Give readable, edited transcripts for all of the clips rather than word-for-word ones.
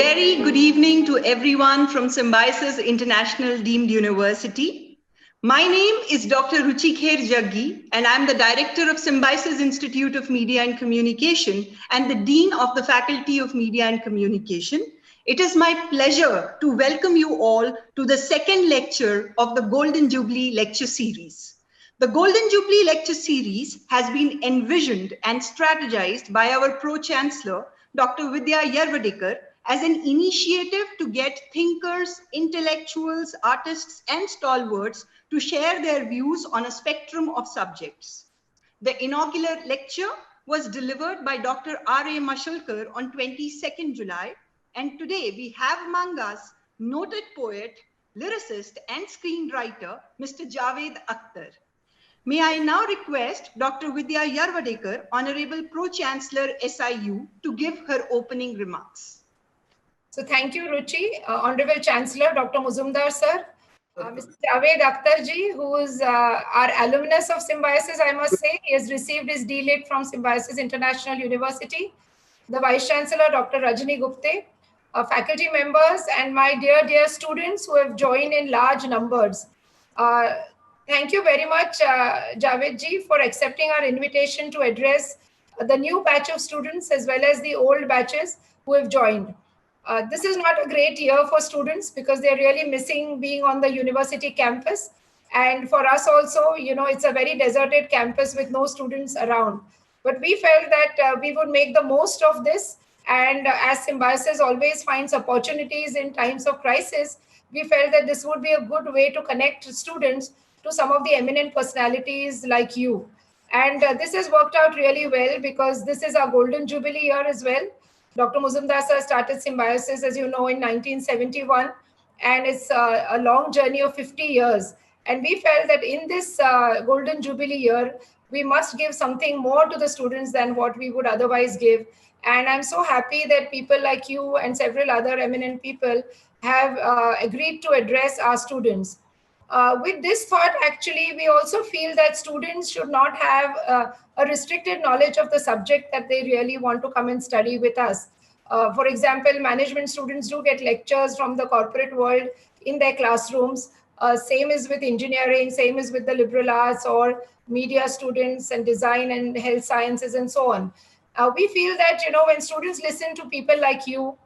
very good evening to everyone from Symbiosis International Deemed University. My name is Dr. Ruchikher Jaggi, and I'm the Director of Symbiosis Institute of Media and Communication and the Dean of the Faculty of Media and Communication. It is my pleasure to welcome you all to the second lecture of the Golden Jubilee Lecture Series. The Golden Jubilee Lecture Series has been envisioned and strategized by our Pro-Chancellor, Dr. Vidya Yarwadekar, as an initiative to get thinkers, intellectuals, artists, and stalwarts to share their views on a spectrum of subjects. The inaugural lecture was delivered by Dr. R.A. Mashalkar on 22nd July, and today we have among us noted poet, lyricist, and screenwriter, Mr. Javed Akhtar. May I now request Dr. Vidya Yarwadekar, Honorable Pro-Chancellor SIU, to give her opening remarks. So thank you, Ruchi. Honorable Chancellor, Dr. Muzumdar, sir. Mr. Javed Akhtar ji, who is our alumnus of Symbiosis, I must say. He has received his D.Litt from Symbiosis International University. The Vice Chancellor, Dr. Rajni Gupte, faculty members, and my dear students who have joined in large numbers. Thank you very much, Javed ji, for accepting our invitation to address the new batch of students as well as the old batches who have joined. This is not a great year for students because they're really missing being on the university campus. And for us also, you know, it's a very deserted campus with no students around. But we felt that we would make the most of this. And as Symbiosis always finds opportunities in times of crisis, we felt that this would be a good way to connect students to some of the eminent personalities like you. And this has worked out really well because this is our Golden Jubilee year as well. Dr. Muzumdar sir started Symbiosis, as you know, in 1971, and it's a long journey of 50 years. And we felt that in this Golden Jubilee year, we must give something more to the students than what we would otherwise give. And I'm so happy that people like you and several other eminent people have agreed to address our students. With this thought, actually, we also feel that students should not have a restricted knowledge of the subject that they really want to come and study with us. For example, management students do get lectures from the corporate world in their classrooms. Same is with engineering, same is with the liberal arts or media students and design and health sciences and so on. We feel that, you know, when students listen to people like you,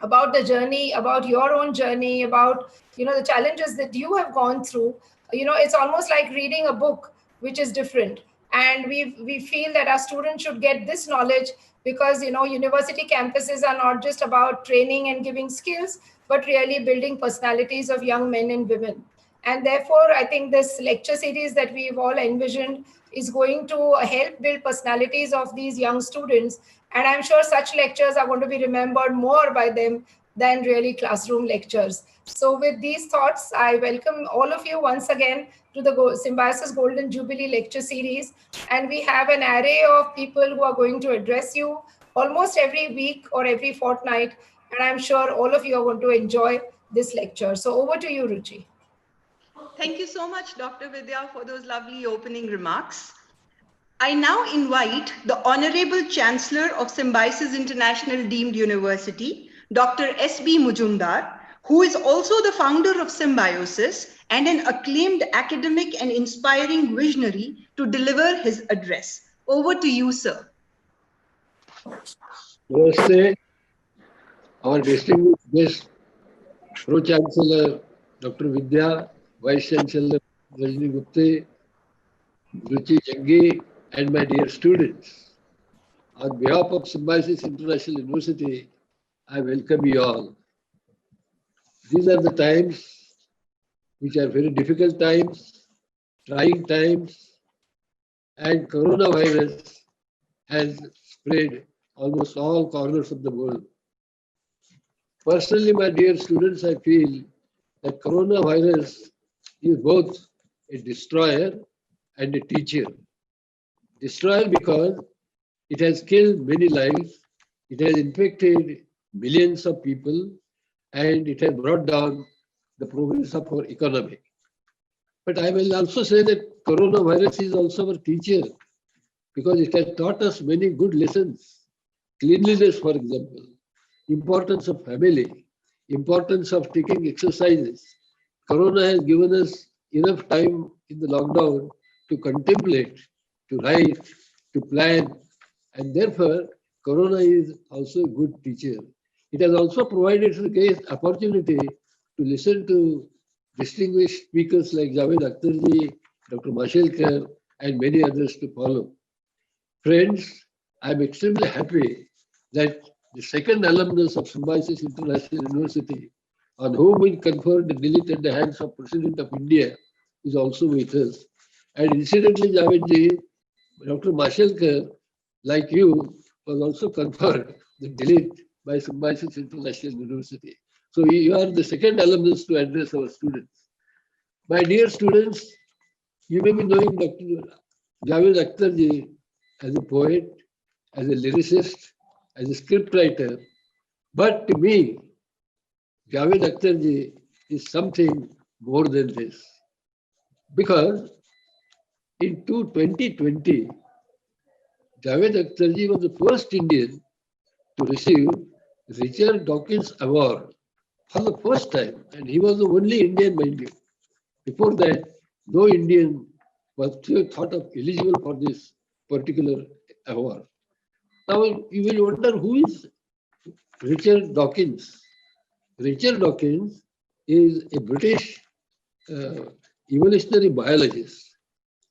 about the journey, about your own journey, about, you know, the challenges that you have gone through, you know, it's almost like reading a book, which is different. And we feel that our students should get this knowledge because, you know, university campuses are not just about training and giving skills, but really building personalities of young men and women. And therefore, I think this lecture series that we've all envisioned is going to help build personalities of these young students. And I'm sure such lectures are going to be remembered more by them than really classroom lectures. So with these thoughts, I welcome all of you once again to the Symbiosis Golden Jubilee Lecture Series. And we have an array of people who are going to address you almost every week or every fortnight. And I'm sure all of you are going to enjoy this lecture. So over to you, Ruchi. Thank you so much, Dr. Vidya, for those lovely opening remarks. I now invite the Honorable Chancellor of Symbiosis International Deemed University, Dr. S.B. Mujumdar, who is also the founder of Symbiosis and an acclaimed academic and inspiring visionary, to deliver his address. Over to you, sir. Namaste. Our distinguished guest, Pro-Chancellor Dr. Vidya, Vice Chancellor Rajni Gupte, Ruchi Jaggi, and my dear students. On behalf of Symbiosis International University, I welcome you all. These are the times which are very difficult times, trying times, and coronavirus has spread almost all corners of the world. Personally, my dear students, I feel that coronavirus is both a destroyer and a teacher. Destroyer because it has killed many lives, it has infected millions of people, and it has brought down the progress of our economy. But I will also say that coronavirus is also our teacher because it has taught us many good lessons. Cleanliness, for example. importance of family, importance of taking exercises. Corona has given us enough time in the lockdown to contemplate, to write, to plan, and therefore Corona is also a good teacher. It has also provided a great opportunity to listen to distinguished speakers like Javed Akhtarji, Dr. Mashelkar, and many others to follow. Friends, I am extremely happy that the second alumnus of Symbiosis International University, on whom we conferred the delete at the hands of President of India, is also with us. And incidentally, Javedji, Dr. Mashelkar, like you, was also conferred the delete by Symbiosis International University. So you are the second alumnus to address our students. My dear students, you may be knowing Dr. Javed Akhtarji as a poet, as a lyricist, as a scriptwriter. But to me, Javed Akhtarji is something more than this. Because in 2020, Javed Akhtarji was the first Indian to receive Richard Dawkins Award for the first time. And he was the only Indian, mind you. Before that, no Indian was thought of eligible for this particular award. Now, you will wonder who is Richard Dawkins. Richard Dawkins is a British evolutionary biologist,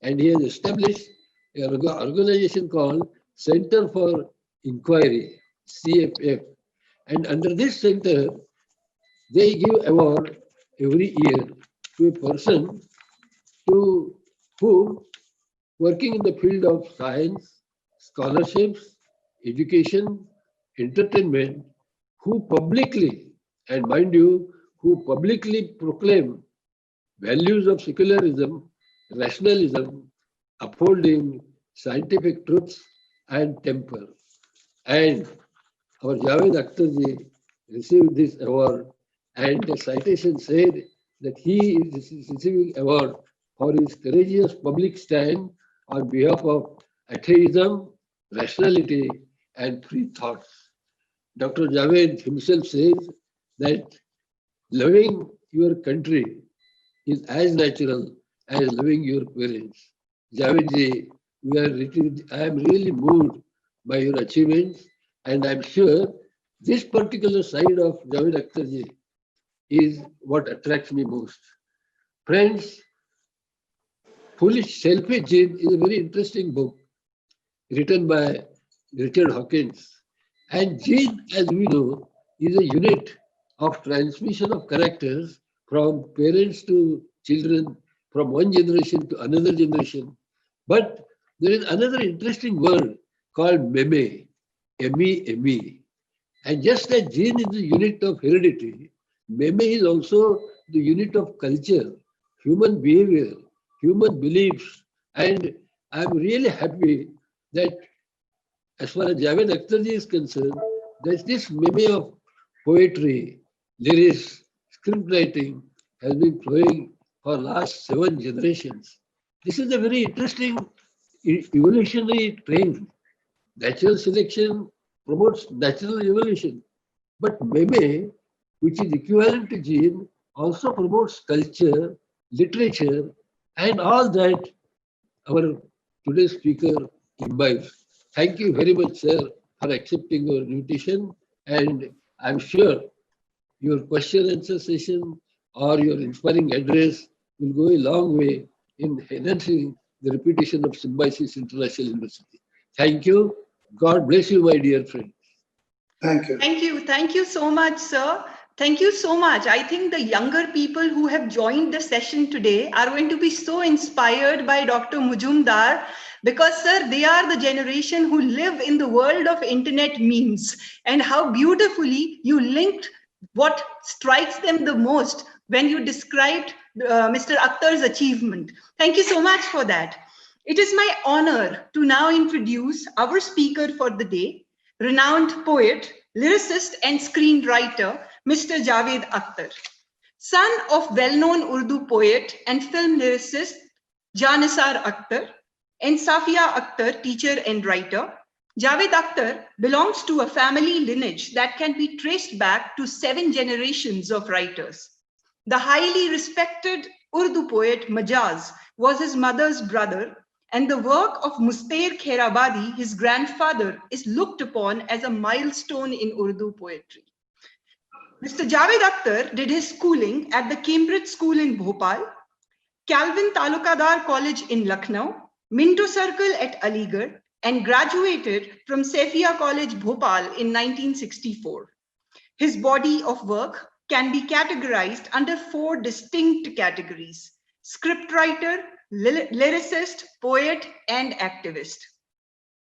and he has established an organization called Center for Inquiry, CFF. And under this center, they give award every year to a person who working in the field of science, scholarships, education, entertainment, who publicly, and mind you, who publicly proclaim values of secularism, rationalism, upholding scientific truths and temper. And our Javed Akhtarji received this award, and the citation said that he is receiving award for his courageous public stand on behalf of atheism, rationality, and free thoughts. Dr. Javed himself says that loving your country is as natural as loving your parents. Javedji, I am really moved by your achievements, and I'm sure this particular side of Javed Akhtarji is what attracts me most. Friends, Foolish Selfish Gene is a very interesting book written by Richard Dawkins. And gene, as we know, is a unit of transmission of characters from parents to children, from one generation to another generation. But there is another interesting word called meme, M-E-M-E. And just as gene is the unit of heredity, meme is also the unit of culture, human behavior, human beliefs. And I'm really happy that as far as Javed Akhtarji is concerned, that this meme of poetry, lyrics, script writing has been flowing for last 7 generations. This is a very interesting evolutionary trend. Natural selection promotes natural evolution. But meme, which is equivalent to gene, also promotes culture, literature, and all that our today's speaker imbibes. Thank you very much, sir, for accepting our invitation. And I'm sure your question and answer session or your inspiring address will go a long way in enhancing the reputation of Symbiosis International University. Thank you. God bless you, my dear friends. Thank you. Thank you. Thank you so much, sir. Thank you so much. I think the younger people who have joined the session today are going to be so inspired by Dr. Majumdar because, sir, they are the generation who live in the world of internet memes, and how beautifully you linked what strikes them the most when you described Mr. Akhtar's achievement. Thank you so much for that. It is my honor to now introduce our speaker for the day, renowned poet, lyricist, and screenwriter, Mr. Javed Akhtar. Son of well-known Urdu poet and film lyricist Janisar Akhtar, and Safia Akhtar, teacher and writer, Javed Akhtar belongs to a family lineage that can be traced back to 7 generations of writers. The highly respected Urdu poet Majaz was his mother's brother, and the work of Mustair Khairabadi, his grandfather, is looked upon as a milestone in Urdu poetry. Mr. Javed Akhtar did his schooling at the Cambridge School in Bhopal, Calvin Talukadar College in Lucknow, Minto Circle at Aligarh, and graduated from Safia College, Bhopal in 1964. His body of work can be categorized under 4 distinct categories: scriptwriter, lyricist, poet, and activist.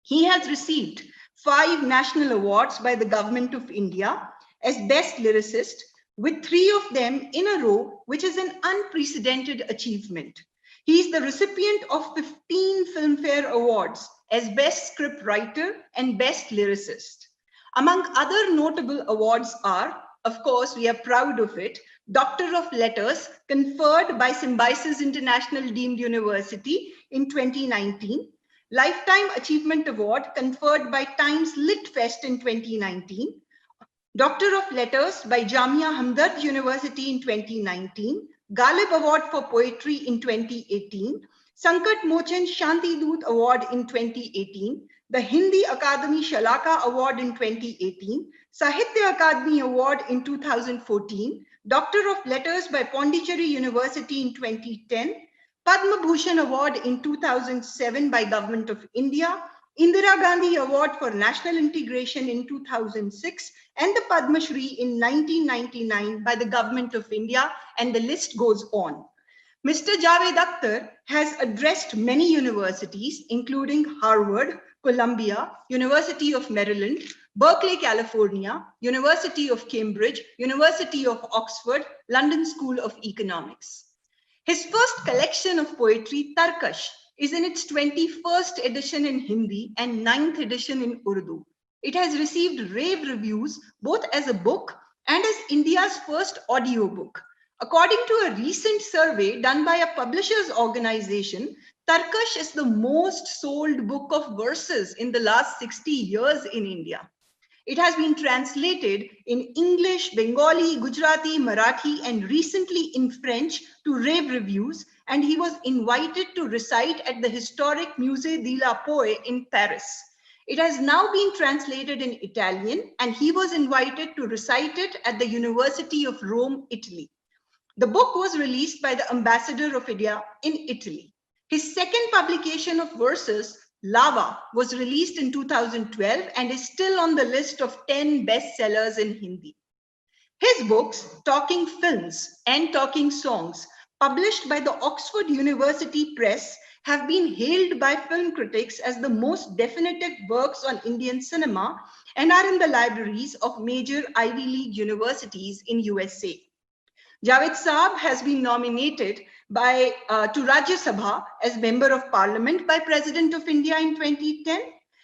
He has received 5 national awards by the Government of India as Best Lyricist, with 3 of them in a row, which is an unprecedented achievement. He is the recipient of 15 Filmfare Awards as Best Scriptwriter and Best Lyricist. Among other notable awards are, of course, we are proud of it, Doctor of Letters, conferred by Symbiosis International Deemed University in 2019, Lifetime Achievement Award conferred by Times Lit Fest in 2019, Doctor of Letters by Jamia Hamdard University in 2019, Ghalib Award for Poetry in 2018, Sankat Mochan Shanti Doot Award in 2018, the Hindi Akademi Shalaka Award in 2018, Sahitya Akademi Award in 2014, Doctor of Letters by Pondicherry University in 2010, Padma Bhushan Award in 2007 by Government of India, Indira Gandhi Award for National Integration in 2006, and the Padma Shri in 1999 by the Government of India, and the list goes on. Mr. Javed Akhtar has addressed many universities, including Harvard, Columbia, University of Maryland, Berkeley, California, University of Cambridge, University of Oxford, London School of Economics. His first collection of poetry, Tarkash, is in its 21st edition in Hindi and 9th edition in Urdu. It has received rave reviews both as a book and as India's first audiobook. According to a recent survey done by a publishers organization, Tarkash is the most sold book of verses in the last 60 years in India. It has been translated in English, Bengali, Gujarati, Marathi, and recently in French to rave reviews, and he was invited to recite at the historic Musée de la Poe in Paris. It has now been translated in Italian, and he was invited to recite it at the University of Rome, Italy. The book was released by the Ambassador of India in Italy. His second publication of verses, Lava, was released in 2012 and is still on the list of 10 bestsellers in Hindi. His books, Talking Films and Talking Songs, published by the Oxford University Press, have been hailed by film critics as the most definitive works on Indian cinema and are in the libraries of major Ivy League universities in USA. Javed Saab has been nominated to Rajya Sabha as Member of Parliament by President of India in 2010.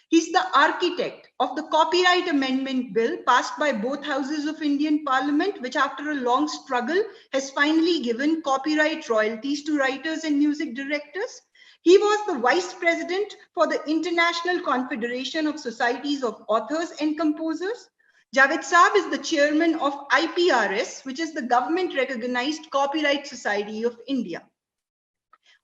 He's the architect of the Copyright Amendment Bill passed by both houses of Indian Parliament, which after a long struggle has finally given copyright royalties to writers and music directors. He was the Vice President for the International Confederation of Societies of Authors and Composers. Javed Saab is the chairman of IPRS, which is the government-recognized Copyright Society of India.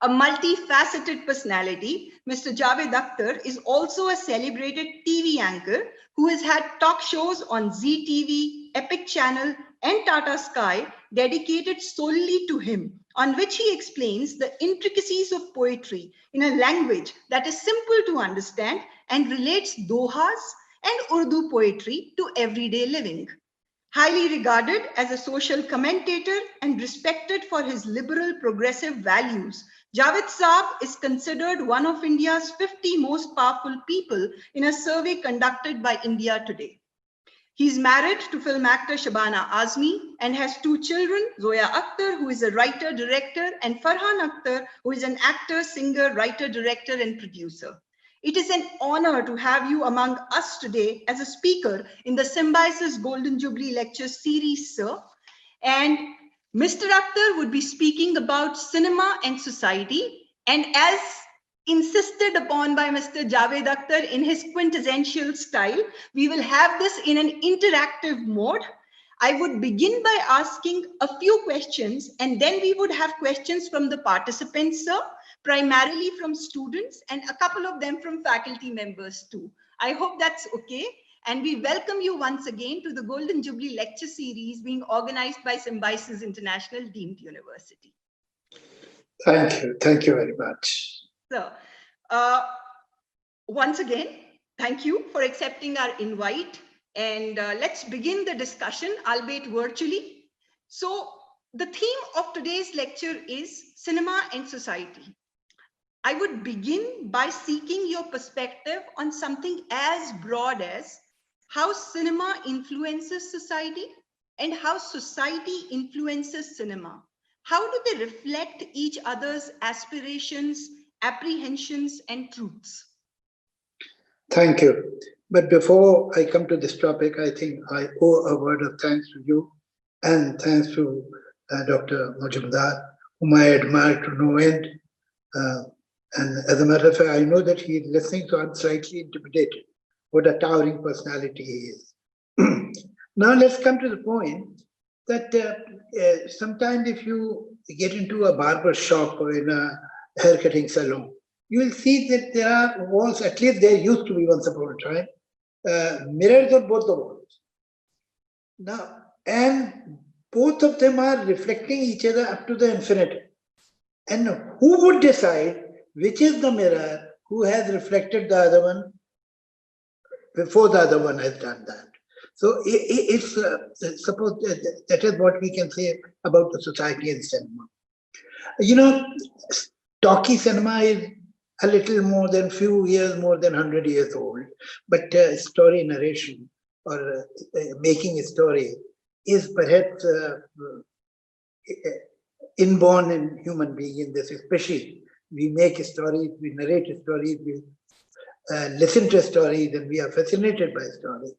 A multifaceted personality, Mr. Javed Akhtar is also a celebrated TV anchor who has had talk shows on Zee TV, Epic Channel, and Tata Sky dedicated solely to him, on which he explains the intricacies of poetry in a language that is simple to understand and relates dohas and Urdu poetry to everyday living. Highly regarded as a social commentator and respected for his liberal progressive values, Javed Saab is considered one of India's 50 most powerful people in a survey conducted by India Today. He's married to film actor Shabana Azmi and has 2 children, Zoya Akhtar, who is a writer, director, and Farhan Akhtar, who is an actor, singer, writer, director, and producer. It is an honor to have you among us today as a speaker in the Symbiosis Golden Jubilee Lecture Series, sir. And Mr. Akhtar would be speaking about cinema and society. And as insisted upon by Mr. Javed Akhtar in his quintessential style. We will have this in an interactive mode. I would begin by asking a few questions, and then we would have questions from the participants, sir, primarily from students and a couple of them from faculty members too. I hope that's okay. And we welcome you once again to the Golden Jubilee Lecture Series being organized by Symbiosis International Deemed University. Thank you. Thank you very much. So, once again, thank you for accepting our invite. And let's begin the discussion, albeit virtually. So the theme of today's lecture is cinema and society. I would begin by seeking your perspective on something as broad as how cinema influences society and how society influences cinema. How do they reflect each other's aspirations, apprehensions, and truths? Thank you. But before I come to this topic, I think I owe a word of thanks to you and thanks to Dr. Majumdar, whom I admire to no end. And as a matter of fact, I know that he is listening, so I'm slightly intimidated. What a towering personality he is. Now let's come to the point that sometimes if you get into a barber shop or in a haircutting salon, you will see that there are walls, at least there used to be once upon a time, mirrors on both the walls. Now, and both of them are reflecting each other up to the infinity. And who would decide which is the mirror who has reflected the other one before the other one has done that? So it's suppose that is what we can say about the society and cinema. You know, talkie cinema is a little more than few years, more than 100 years old, but story narration or making a story is perhaps inborn in human being in this, especially we make a story, we narrate a story, we listen to a story, then we are fascinated by a story.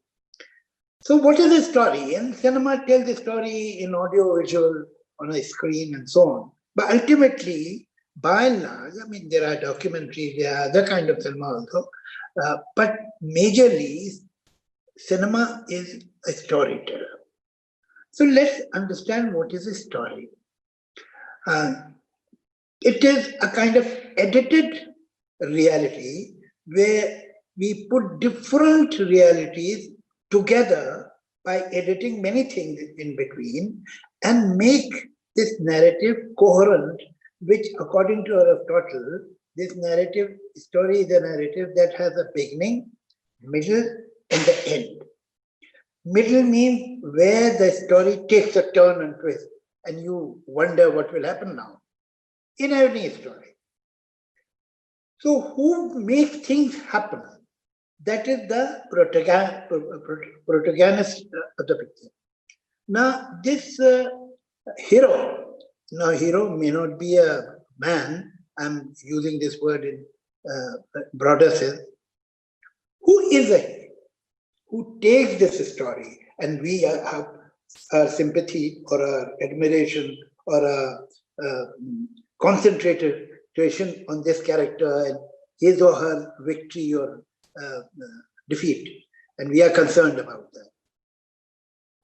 So what is a story? And cinema tells a story in audio, visual, on a screen and so on. But ultimately, by and large, I mean, there are documentaries, there are other kind of cinema also, but majorly, cinema is a storyteller. So let's understand what is a story. It is a kind of edited reality where we put different realities together by editing many things in between and make this narrative coherent, which according to Aristotle, this narrative story is a narrative that has a beginning, middle, and the end. Middle means where the story takes a turn and twist, and you wonder what will happen now in any story. So who makes things happen? That is the protagonist of the picture. Now this hero, now hero may not be a man, I'm using this word in broader sense. Who is a hero? Who takes this story and we have our sympathy or our admiration or a concentration on this character and his or her victory or defeat, and we are concerned about that.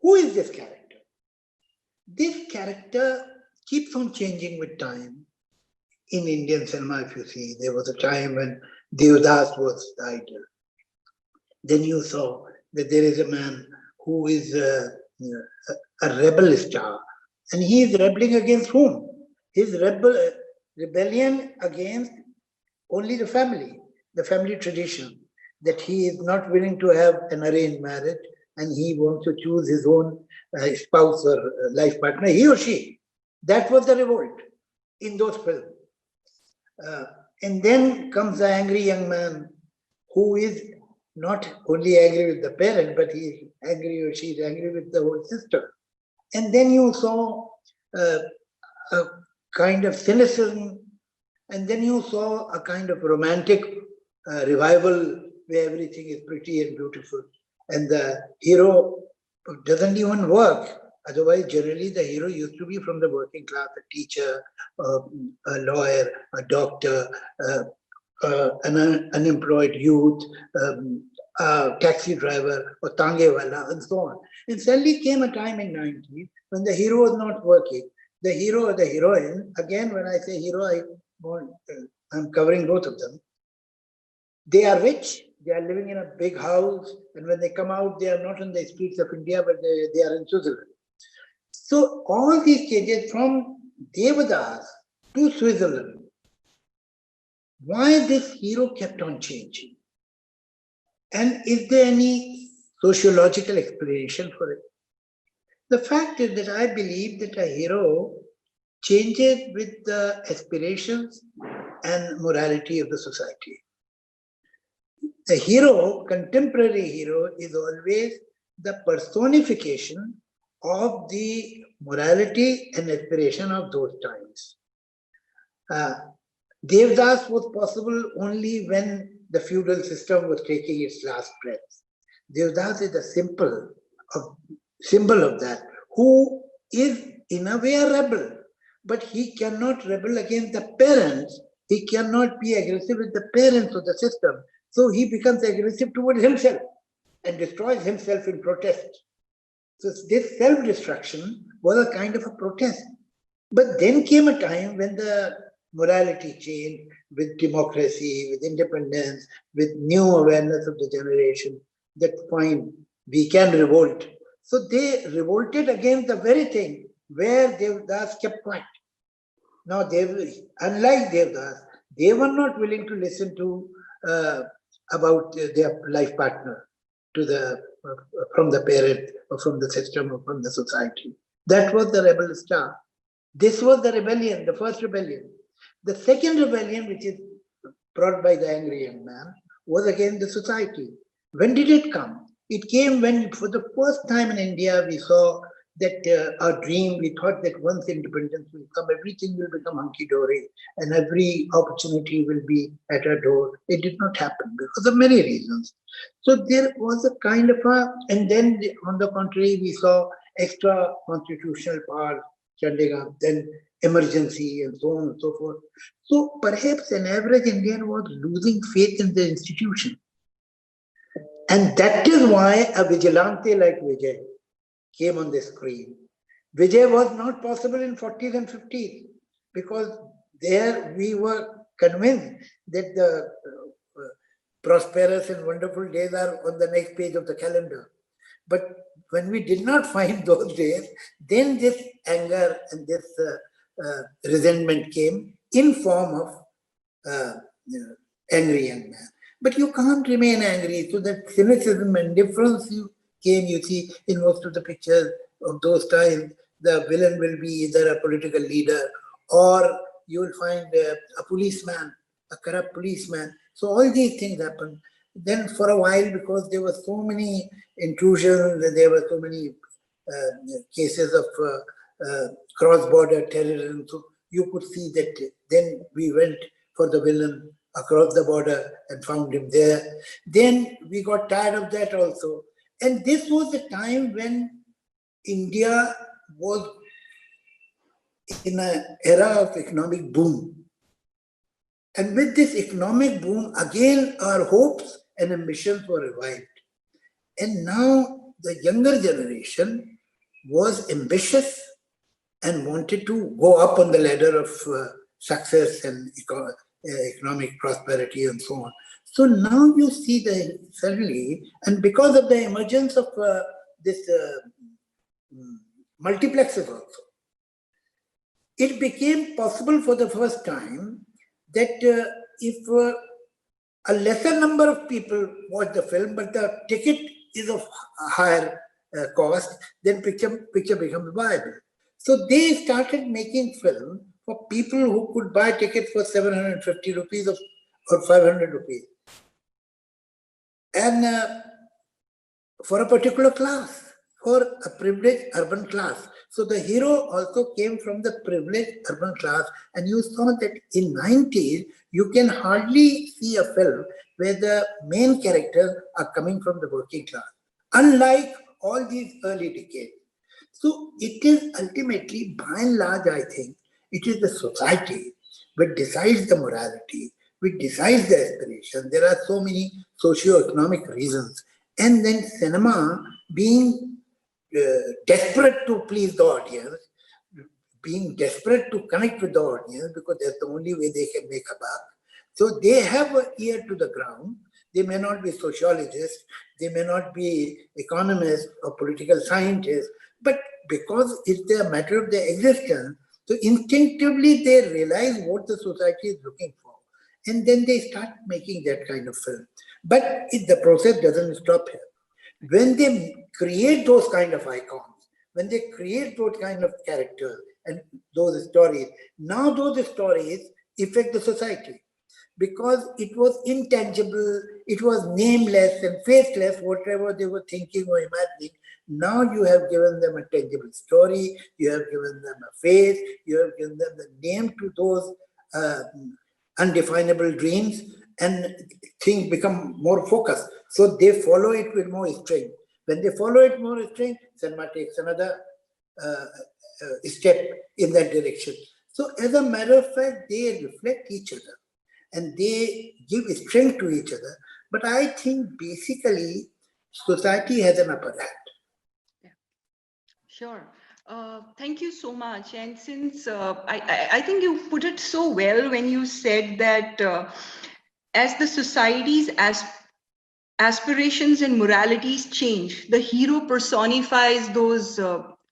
Who is this character? This character keeps on changing with time. In Indian cinema, if you see, there was a time when Devdas was the idol. Then you saw that there is a man who is a rebel star, and he is rebelling against whom? His rebellion against only the family tradition, that he is not willing to have an arranged marriage and he wants to choose his own spouse or life partner, he or she. That was the revolt in those films. And then comes the angry young man who is not only angry with the parent, but he is angry or she is angry with the whole system. And then you saw a kind of cynicism, and then you saw a kind of romantic revival where everything is pretty and beautiful. And the hero doesn't even work. Otherwise, generally, the hero used to be from the working class, a teacher, a lawyer, a doctor, an unemployed youth, a taxi driver, or tangewala, and so on. And suddenly came a time in 90s when the hero was not working. The hero or the heroine, again, when I say hero, I'm covering both of them. They are rich, they are living in a big house, and when they come out, they are not on the streets of India, but they are in Switzerland. So all these changes from Devadas to Switzerland, why this hero kept on changing? And is there any sociological explanation for it? The fact is that I believe that a hero changes with the aspirations and morality of the society. A hero, contemporary hero, is always the personification of the morality and aspiration of those times. Devdas was possible only when the feudal system was taking its last breath. Devdas is a symbol of that, who is in a way a rebel, but he cannot rebel against the parents. He cannot be aggressive with the parents of the system. So he becomes aggressive towards himself and destroys himself in protest. So this self-destruction was a kind of a protest. But then came a time when the morality changed with democracy, with independence, with new awareness of the generation that fine, we can revolt. So they revolted against the very thing where Devdas kept quiet. Now, unlike Devdas, they were not willing to listen to about their life partner from the parent or from the system or from the society. That was the rebel star. This was the rebellion, the first rebellion. The second rebellion, which is brought by the angry young man, was against the society. When did it come? It came when, for the first time in India, we saw that our dream, we thought that once independence will come, everything will become hunky-dory and every opportunity will be at our door. It did not happen because of many reasons. So there was a kind of and then on the contrary, we saw extra constitutional power, Chandigarh, then emergency and so on and so forth. So perhaps an average Indian was losing faith in the institution. And that is why a vigilante like Vijay came on the screen. Vijay was not possible in 40s and 50s because there we were convinced that the prosperous and wonderful days are on the next page of the calendar. But when we did not find those days, then this anger and this resentment came in form of angry young man. But you can't remain angry. So that cynicism and indifference came, you see, in most of the pictures of those times. The villain will be either a political leader or you will find a policeman, a corrupt policeman. So all these things happen. Then for a while, because there were so many intrusions and there were so many cases of cross-border terrorism, so you could see that then we went for the villain across the border and found him there. Then we got tired of that also. And this was the time when India was in an era of economic boom. And with this economic boom, again, our hopes and ambitions were revived. And now the younger generation was ambitious and wanted to go up on the ladder of success and economic prosperity and so on. So now you see suddenly, and because of the emergence of this multiplexes also, it became possible for the first time that if a lesser number of people watch the film, but the ticket is of higher cost, then picture becomes viable. So they started making film for people who could buy tickets for 750 rupees or 500 rupees. And for a particular class, for a privileged urban class. So the hero also came from the privileged urban class, and you saw that in 90s, you can hardly see a film where the main characters are coming from the working class, unlike all these early decades. So it is ultimately, by and large, I think, it is the society which decides the morality, which decides the aspiration. There are so many socio-economic reasons. And then cinema, being desperate to please the audience, being desperate to connect with the audience, because that's the only way they can make a buck. So they have an ear to the ground. They may not be sociologists, they may not be economists or political scientists, but because it's a matter of their existence, so instinctively they realize what the society is looking for. And then they start making that kind of film. But the process doesn't stop here. When they create those kind of icons, when they create those kind of characters and those stories, now those stories affect the society. Because it was intangible, it was nameless and faceless, whatever they were thinking or imagining. Now you have given them a tangible story, you have given them a face, you have given them the name to those undefinable dreams, and things become more focused. So they follow it with more strength. When they follow it more strength, cinema takes another step in that direction. So as a matter of fact, they reflect each other and they give strength to each other. But I think basically society has an upper hand. Yeah. Sure. Thank you so much. And since I think you put it so well when you said that as the society's aspirations and moralities change, the hero personifies those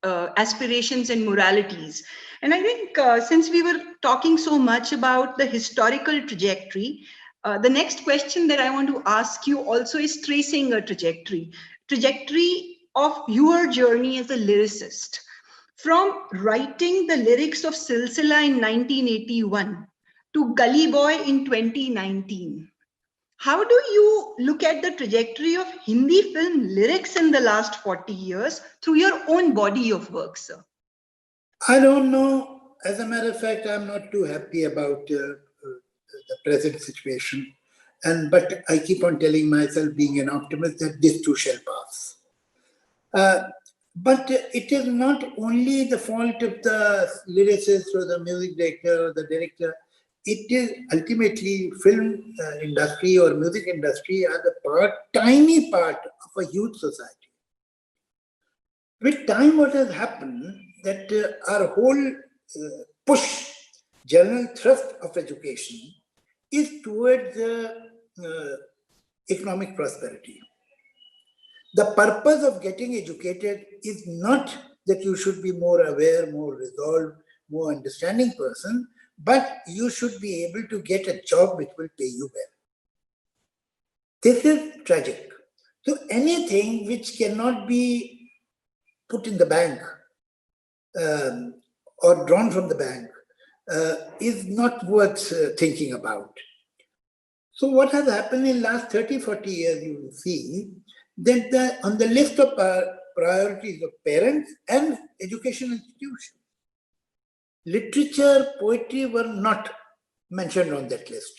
aspirations and moralities. And I think since we were talking so much about the historical trajectory, the next question that I want to ask you also is tracing a trajectory of your journey as a lyricist. From writing the lyrics of Silsila in 1981 to Gully Boy in 2019, how do you look at the trajectory of Hindi film lyrics in the last 40 years through your own body of work, sir? I don't know. As a matter of fact, I'm not too happy about the present situation. But I keep on telling myself, being an optimist, that this too shall pass. But it is not only the fault of the lyricist or the music director or the director. It is ultimately film industry or music industry are the tiny part of a huge society. With time, what has happened that our whole push, general thrust of education is towards economic prosperity. The purpose of getting educated is not that you should be more aware, more resolved, more understanding person, but you should be able to get a job which will pay you well. This is tragic. So anything which cannot be put in the bank or drawn from the bank is not worth thinking about. So what has happened in the last 30, 40 years, you will see that on the list of priorities of parents and education institutions, literature, poetry were not mentioned on that list.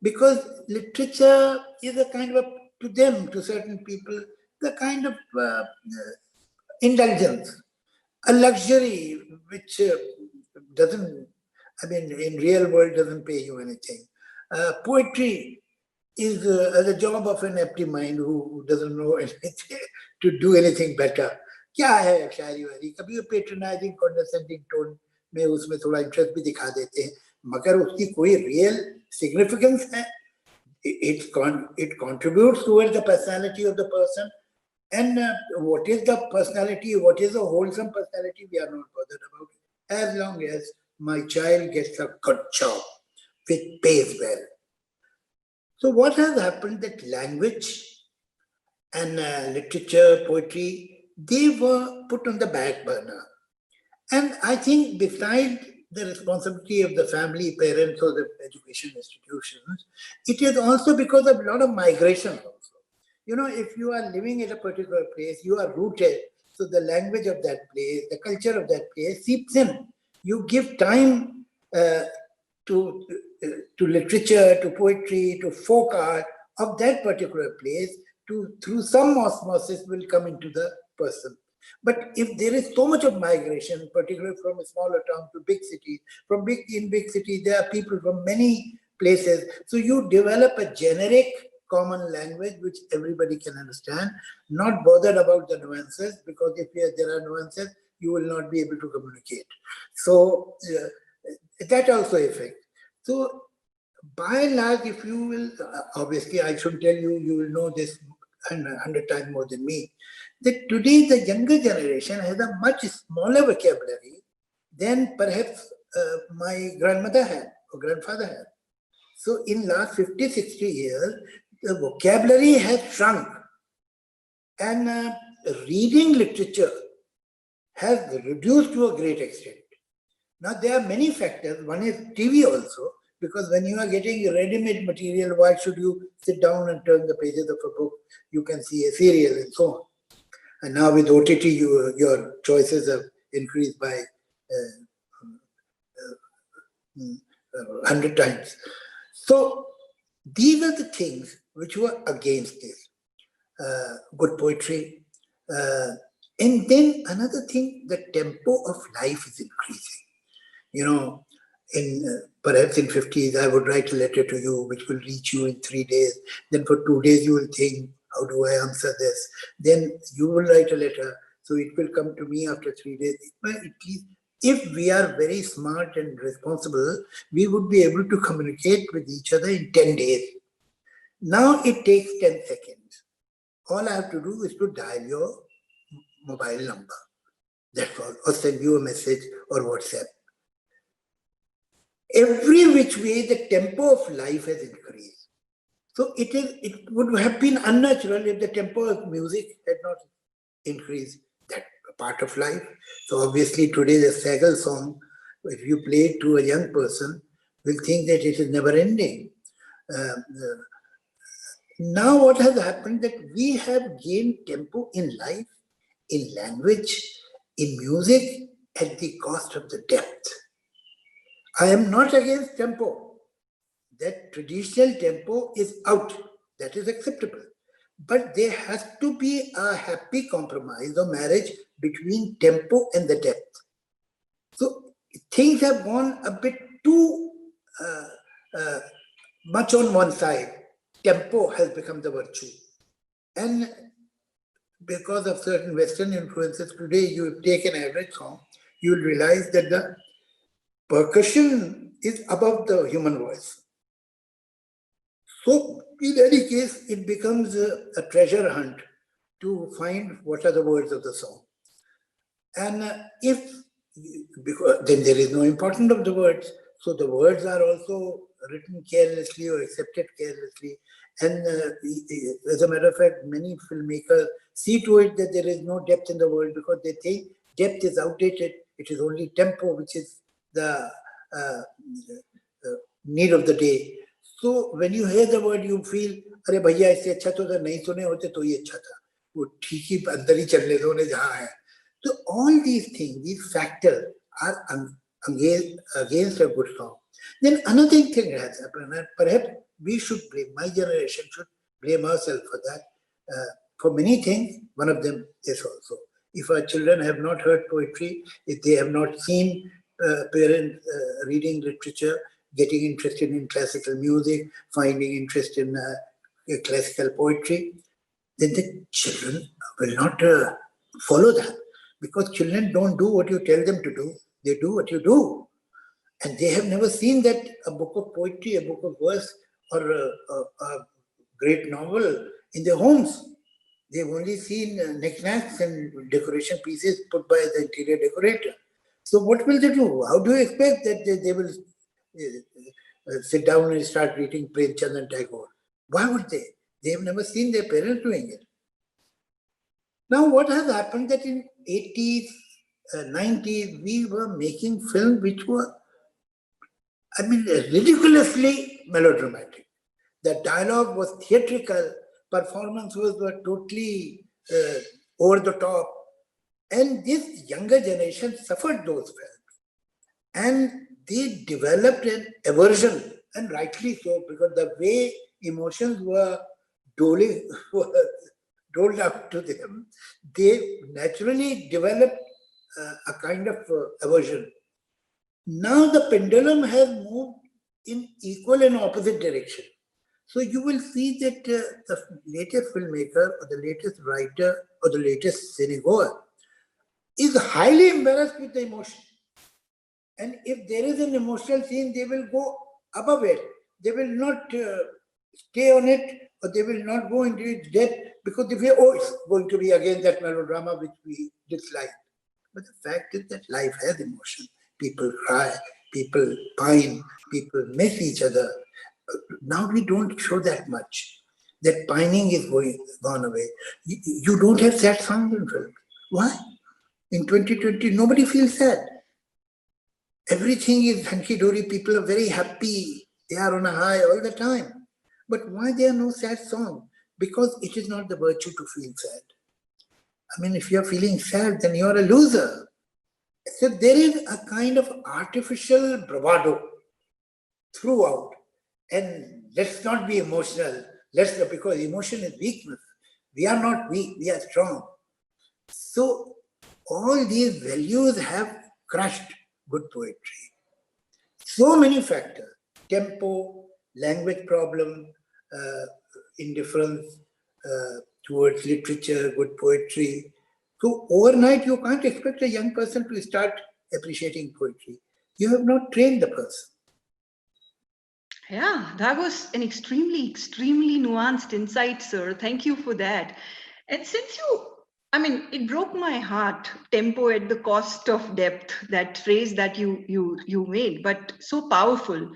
Because literature is a kind of, to them, to certain people, the kind of indulgence, a luxury which doesn't, I mean, in real world doesn't pay you anything. Poetry is the job of an empty mind who doesn't know anything to do anything better. क्या है शायरी वारी कभी patronizing condescending tone में उसमें थोड़ा interest भी दिखा देते हैं मगर उसकी कोई real significance है. It contributes towards the personality of the person. And what is the personality, what is a wholesome personality, we are not bothered about it, as long as my child gets a good job which pays well. So what has happened that language and literature, poetry, they were put on the back burner. And I think besides the responsibility of the family, parents, or the education institutions, it is also because of a lot of migration also. You know, if you are living in a particular place, you are rooted, so the language of that place, the culture of that place seeps in. You give time to literature, to poetry, to folk art of that particular place, through some osmosis will come into the person. But if there is so much of migration, particularly from a smaller town to big city, in big city, there are people from many places. So you develop a generic common language which everybody can understand, not bothered about the nuances, because if there are nuances, you will not be able to communicate. So that also affects. So by and large, if you will, obviously I should tell you, you will know this 100 times more than me, that today the younger generation has a much smaller vocabulary than perhaps my grandmother had or grandfather had. So in last 50, 60 years, the vocabulary has shrunk, and reading literature has reduced to a great extent. Now there are many factors. One is TV also, because when you are getting ready-made material, why should you sit down and turn the pages of a book? You can see a serial and so on. And now with OTT, your choices have increased by 100 times. So these are the things which were against this. Good poetry. And then another thing, the tempo of life is increasing. You know, perhaps in 50s, I would write a letter to you, which will reach you in 3 days. Then for 2 days, you will think, how do I answer this? Then you will write a letter. So it will come to me after 3 days. If we are very smart and responsible, we would be able to communicate with each other in 10 days. Now it takes 10 seconds. All I have to do is to dial your mobile number. That's all. Or send you a message or WhatsApp. Every which way, the tempo of life has increased. So it would have been unnatural if the tempo of music had not increased. That part of life. So obviously today the Sagal song, if you play it to a young person, will think that it is never ending. Now what has happened that we have gained tempo in life, in language, in music, at the cost of the depth. I am not against tempo. That traditional tempo is out. That is acceptable. But there has to be a happy compromise or marriage between tempo and the depth. So things have gone a bit too much on one side. Tempo has become the virtue. And because of certain Western influences, today you take an average song, you will realize that the percussion is above the human voice. So in any case, it becomes a treasure hunt to find what are the words of the song. And because then there is no importance of the words. So the words are also written carelessly or accepted carelessly. And as a matter of fact, many filmmakers see to it that there is no depth in the world because they think depth is outdated. It is only tempo, which is the need of the day. So when you hear the word, you feel, अरे भैया इससे अच्छा तो नहीं सुने होते तो ये अच्छा था. वो ठीक ही अंदर ही चलने दो ने जहाँ है. So all these things, these factors are against a good song. Then another thing has happened, and perhaps we should blame, my generation should blame ourselves for that. For many things, one of them is also. If our children have not heard poetry, if they have not seen parents reading literature, getting interested in classical music, finding interest in classical poetry, then the children will not follow that. Because children don't do what you tell them to do, they do what you do. And they have never seen that a book of poetry, a book of verse, or a great novel in their homes. They've only seen knickknacks and decoration pieces put by the interior decorator. So what will they do? How do you expect that they will sit down and start reading Premchand and Tagore? Why would they? They have never seen their parents doing it. Now what has happened that in 80s, 90s, we were making films which were, I mean, ridiculously melodramatic. The dialogue was theatrical, performances were totally over the top. And this younger generation suffered those films. And they developed an aversion, and rightly so, because the way emotions were doled out to them, they naturally developed a kind of aversion. Now the pendulum has moved in equal and opposite direction. So you will see that the latest filmmaker or the latest writer or the latest cinegoer is highly embarrassed with the emotion. And if there is an emotional scene, they will go above it. They will not stay on it, or they will not go into its depth because they feel, oh, it's going to be again that melodrama which we dislike. But the fact is that life has emotion. People cry, people pine, people miss each other. Now we don't show that much. That pining is gone away. You don't have sad songs in film. Why? In 2020, nobody feels sad. Everything is hunky-dory. People are very happy. They are on a high all the time. But why there are no sad songs? Because it is not the virtue to feel sad. I mean, if you're feeling sad, then you're a loser. So there is a kind of artificial bravado throughout. And let's not be emotional. Because emotion is weakness. We are not weak, we are strong. So all these values have crushed good poetry. So many factors: tempo, language problem, indifference towards literature, good poetry. So overnight, you can't expect a young person to start appreciating poetry. You have not trained the person. Yeah, that was an extremely nuanced insight, sir. Thank you for that. And since it broke my heart, tempo at the cost of depth, that phrase that you made, but so powerful.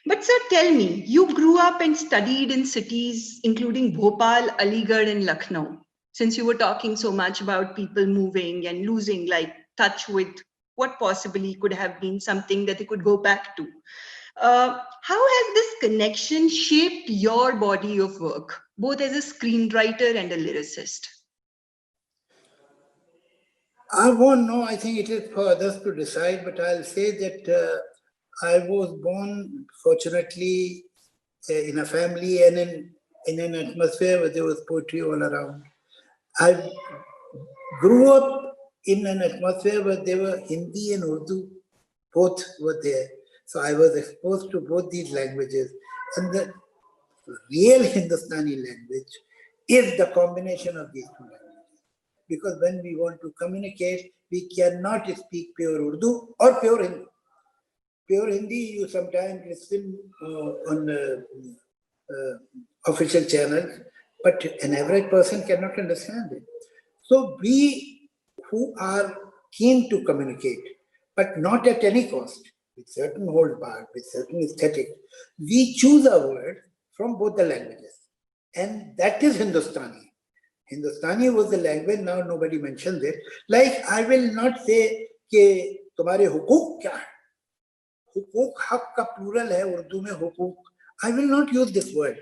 But sir, tell me, you grew up and studied in cities including Bhopal, Aligarh and Lucknow. Since you were talking so much about people moving and losing touch with what possibly could have been something that they could go back to. How has this connection shaped your body of work, both as a screenwriter and a lyricist? I won't know. I think it is for others to decide, but I'll say that I was born, fortunately, in a family and in an atmosphere where there was poetry all around. I grew up in an atmosphere where there were Hindi and Urdu, both were there. So I was exposed to both these languages. And the real Hindustani language is the combination of these two languages. Because when we want to communicate, we cannot speak pure Urdu or pure Hindi. Pure Hindi, you sometimes listen on official channels, but an average person cannot understand it. So we who are keen to communicate, but not at any cost, with certain hold back, with certain aesthetic, we choose a word from both the languages. And that is Hindustani. Hindustani was the language, now nobody mentions it. Like I will not say कि तुम्हारे हुकूक क्या है? हुकूक हक का plural है उर्दू में हुकूक. I will not use this word.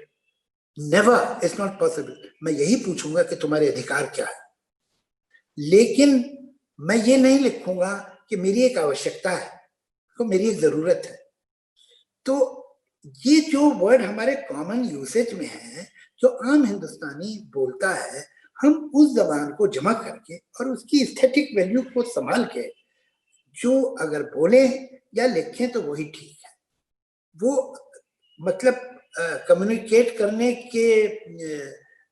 Never, it's not possible. मैं यही पूछूंगा कि तुम्हारे अधिकार क्या है. लेकिन मैं ये नहीं लिखूंगा कि मेरी एक आवश्यकता है, तो मेरी एक जरूरत है. तो ये जो वर्ड हमारे कॉमन यूसेज में है, जो आम हिंदुस्तानी बोलता है, हम उस जबान को जमा करके और उसकी एस्थेटिक वैल्यू को संभाल के जो अगर बोले या लिखें तो वही ठीक है. वो मतलब कम्युनिकेट करने के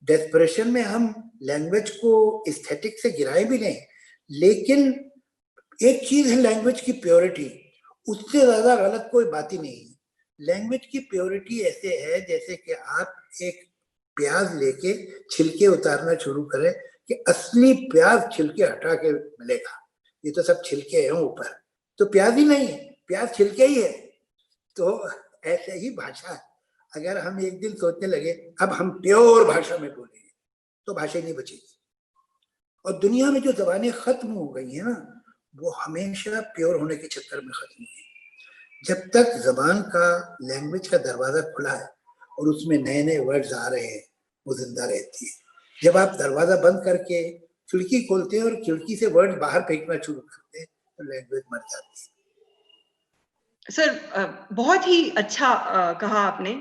डेस्परेशन में हम लैंग्वेज को एस्थेटिक से गिराए भी नहीं, लेकिन एक चीज है लैंग्वेज की प्योरिटी, उससे ज्यादा गलत कोई बात ही नहीं है. लैंग्वेज की प्योरिटी ऐसे है जैसे कि आप एक प्याज लेके छिलके उतारना शुरू करें कि असली प्याज छिलके हटा के मिलेगा. ये तो सब छिलके हैं ऊपर, तो प्याज ही नहीं है, प्याज छिलके ही है. तो ऐसे ही भाषा है. अगर हम एक दिन सोचने लगे अब हम प्योर भाषा में बोलेंगे तो भाषा नहीं बचेगी. और दुनिया में जो जबानें खत्म हो गई हैं ना, वो हमेशा प्योर होने के चक्कर में खत्म हुई. जब तक जबान का, लैंग्वेज का दरवाजा खुला है और उसमें नए नए वर्ड्स आ रहे हैं, वो जिंदा रहती है. जब आप दरवाजा बंद करके खिड़की खोलते हैं और खिड़की से वर्ड बाहर फेंकना शुरू करते हैं तो लैंग्वेज मर जाती है. सर, बहुत ही अच्छा कहा आपने.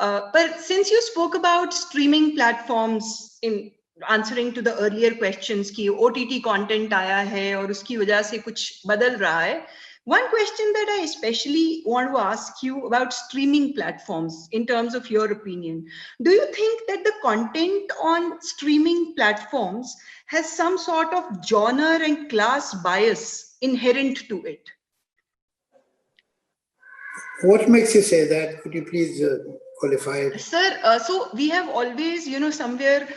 पर since you spoke about streaming platforms in answering to the earlier questions कि OTT content आया है और उसकी वजह से कुछ बदल रहा है, One question that I especially want to ask you about streaming platforms in terms of your opinion. Do you think that the content on streaming platforms has some sort of genre and class bias inherent to it? What makes you say that? Could you please qualify it? Sir, so we have always, somewhere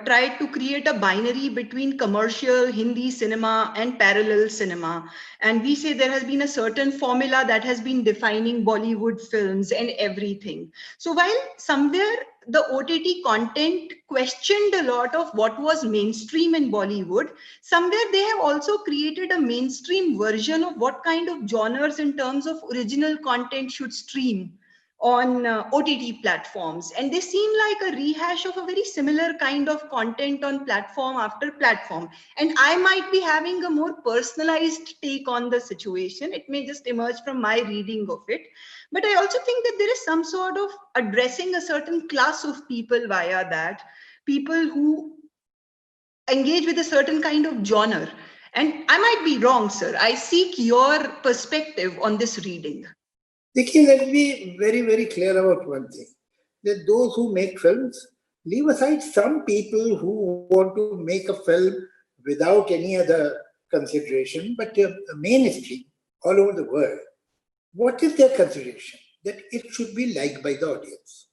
tried to create a binary between commercial Hindi cinema and parallel cinema. And we say there has been a certain formula that has been defining Bollywood films and everything. So while somewhere the OTT content questioned a lot of what was mainstream in Bollywood, somewhere they have also created a mainstream version of what kind of genres in terms of original content should stream on OTT platforms. And they seem like a rehash of a very similar kind of content on platform after platform. And I might be having a more personalized take on the situation. It may just emerge from my reading of it. But I also think that there is some sort of addressing a certain class of people via that, people who engage with a certain kind of genre. And I might be wrong, sir. I seek your perspective on this reading. Dekhiye, let me be very, very clear about one thing. That those who make films, leave aside some people who want to make a film without any other consideration, but mainstream all over the world. What is their consideration? That it should be liked by the audience.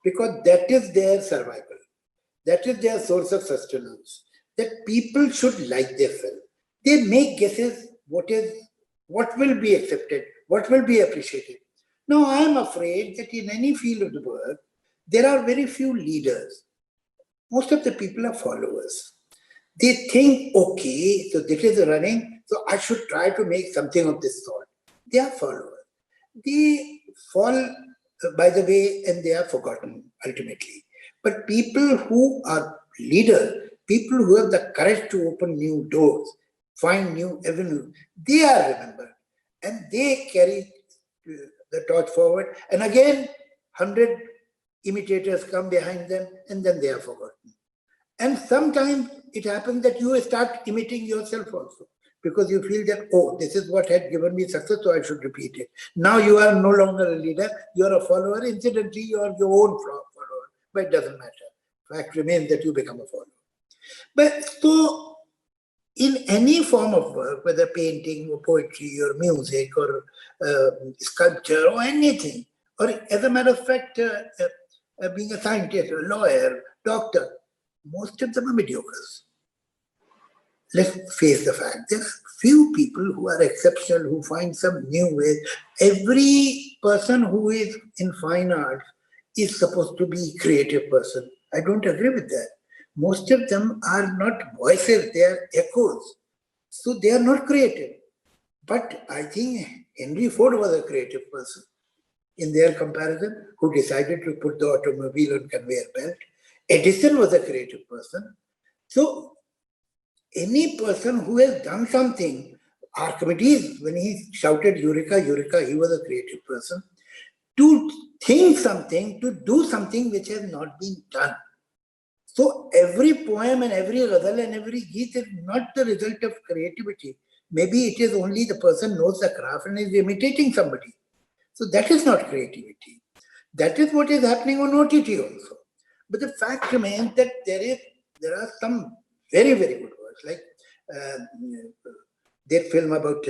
Because that is their survival. That is their source of sustenance. That people should like their film. They make guesses what will be accepted, what will be appreciated. Now, I am afraid that in any field of the work, there are very few leaders. Most of the people are followers. They think, okay, so this is running, so I should try to make something of this sort. They are followers. They fall by the way and they are forgotten ultimately. But people who are leaders, people who have the courage to open new doors, find new avenues, they are remembered and they carry the torch forward. And again, 100 imitators come behind them and then they are forgotten. And sometimes it happens that you start imitating yourself also because you feel that, oh, this is what had given me success, so I should repeat it. Now you are no longer a leader, you are a follower. Incidentally, you are your own follower, but it doesn't matter. Fact remains that you become a follower. But so, in any form of work, whether painting or poetry or music or sculpture or anything, or as a matter of fact, being a scientist, a lawyer, doctor, most of them are mediocres. Let's face the fact, there are few people who are exceptional, who find some new ways. Every person who is in fine arts is supposed to be a creative person. I don't agree with that. Most of them are not voices, they are echoes. So they are not creative. But I think Henry Ford was a creative person in their comparison, who decided to put the automobile on conveyor belt. Edison was a creative person. So any person who has done something, Archimedes, when he shouted Eureka, Eureka, he was a creative person. To think something, to do something which has not been done. So every poem and every ghazal and every geet is not the result of creativity. Maybe it is only the person knows the craft and is imitating somebody. So that is not creativity. That is what is happening on OTT also. But the fact remains that there are some very, very good works, like that film about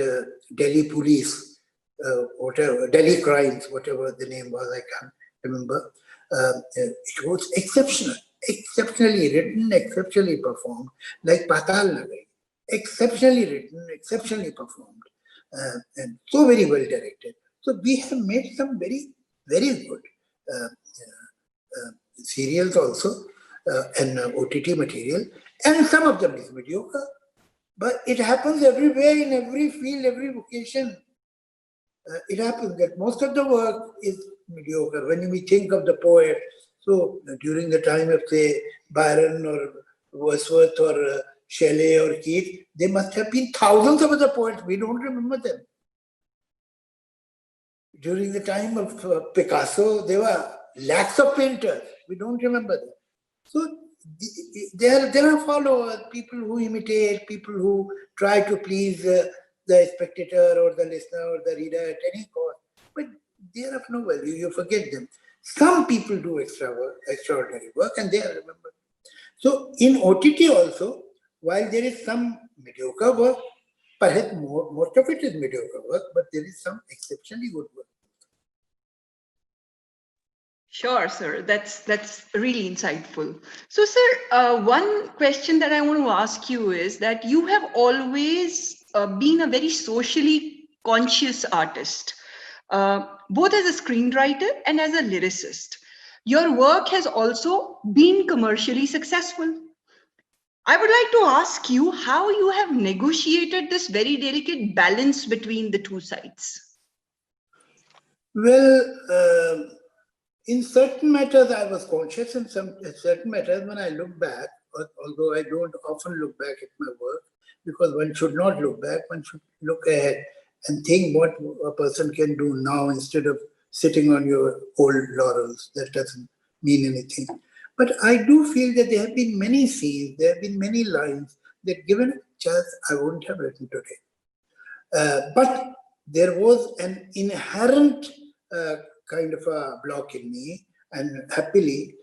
Delhi police, whatever, Delhi crimes, whatever the name was, I can't remember. It was exceptional. Exceptionally written, exceptionally performed, like Patal Nagai. Exceptionally written, exceptionally performed, and so very well directed. So we have made some very, very good serials also and OTT material, and some of them is mediocre. But it happens everywhere, in every field, every vocation. It happens that most of the work is mediocre. When we think of the poet, so during the time of, say, Byron or Wordsworth or Shelley or Keats, there must have been thousands of other poets. We don't remember them. During the time of Picasso, there were lakhs of painters. We don't remember them. So there are followers, people who imitate, people who try to please the spectator or the listener or the reader at any cost, but they are of no value. You forget them. Some people do extraordinary work and they are remembered. So in OTT also, while there is some mediocre work, perhaps most of it is mediocre work, but there is some exceptionally good work. Sure, sir. That's really insightful. So, sir, one question that I want to ask you is that you have always been a very socially conscious artist, both as a screenwriter and as a lyricist. Your work has also been commercially successful. I would like to ask you how you have negotiated this very delicate balance between the two sides. Well, in certain matters, I was conscious. In certain matters, when I look back, although I don't often look back at my work, because one should not look back, one should look ahead and think what a person can do now instead of sitting on your old laurels. That doesn't mean anything. But I do feel that there have been many scenes, there have been many lines that given a chance, I wouldn't have written today. But there was an inherent kind of a block in me, and happily,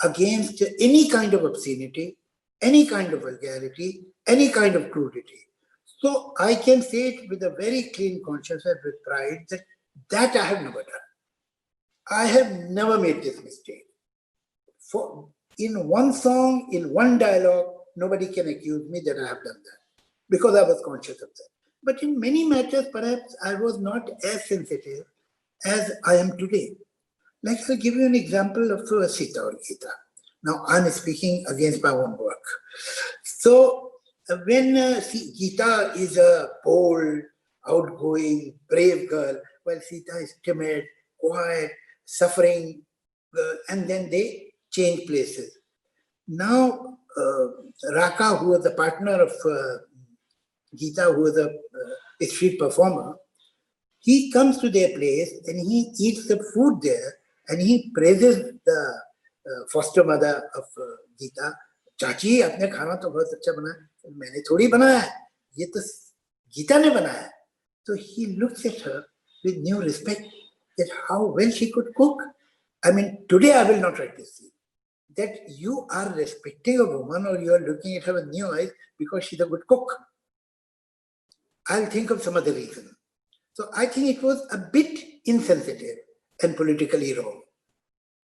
against any kind of obscenity, any kind of vulgarity, any kind of crudity. So I can say it with a very clean conscience and with pride that I have never done. I have never made this mistake. In one song, in one dialogue, nobody can accuse me that I have done that because I was conscious of that. But in many matters, perhaps I was not as sensitive as I am today. Like I'll give you an example of Sita or Gita. Now I'm speaking against my own work. So when Gita is a bold, outgoing, brave girl, while Sita is timid, quiet, suffering, and then they change places. Now Raka, who was the partner of Gita, who was a street performer, he comes to their place and he eats the food there and he praises the foster mother of Gita. Chachi, आपने खाना तो बहुत अच्छा बनाया, मैंने थोड़ी बनाया है, ये तो गीता ने बनाया है. So he looks at her with new respect that how well she could cook. I mean, today I will not write this scene. That you are respecting a woman or you are looking at her with new eyes because she's a good cook. I'll think of some other reason. So I think it was a bit insensitive and politically wrong.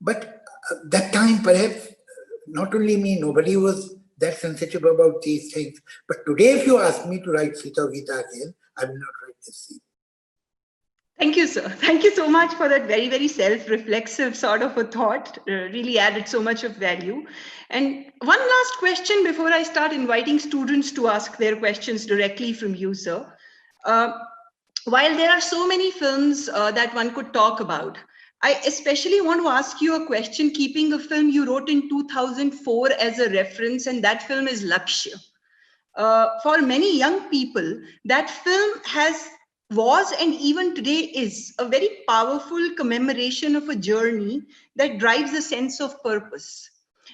But that time, perhaps, not only me, nobody was that sensitive about these things. But today, if you ask me to write Sita Gita again, I will not write this scene. Thank you, sir. Thank you so much for that very, very self-reflexive sort of a thought. Really added so much of value. And one last question before I start inviting students to ask their questions directly from you, sir. While there are so many films that one could talk about, I especially want to ask you a question, keeping a film you wrote in 2004 as a reference, and that film is Lakshya. For many young people, that film was and even today is a very powerful commemoration of a journey that drives a sense of purpose.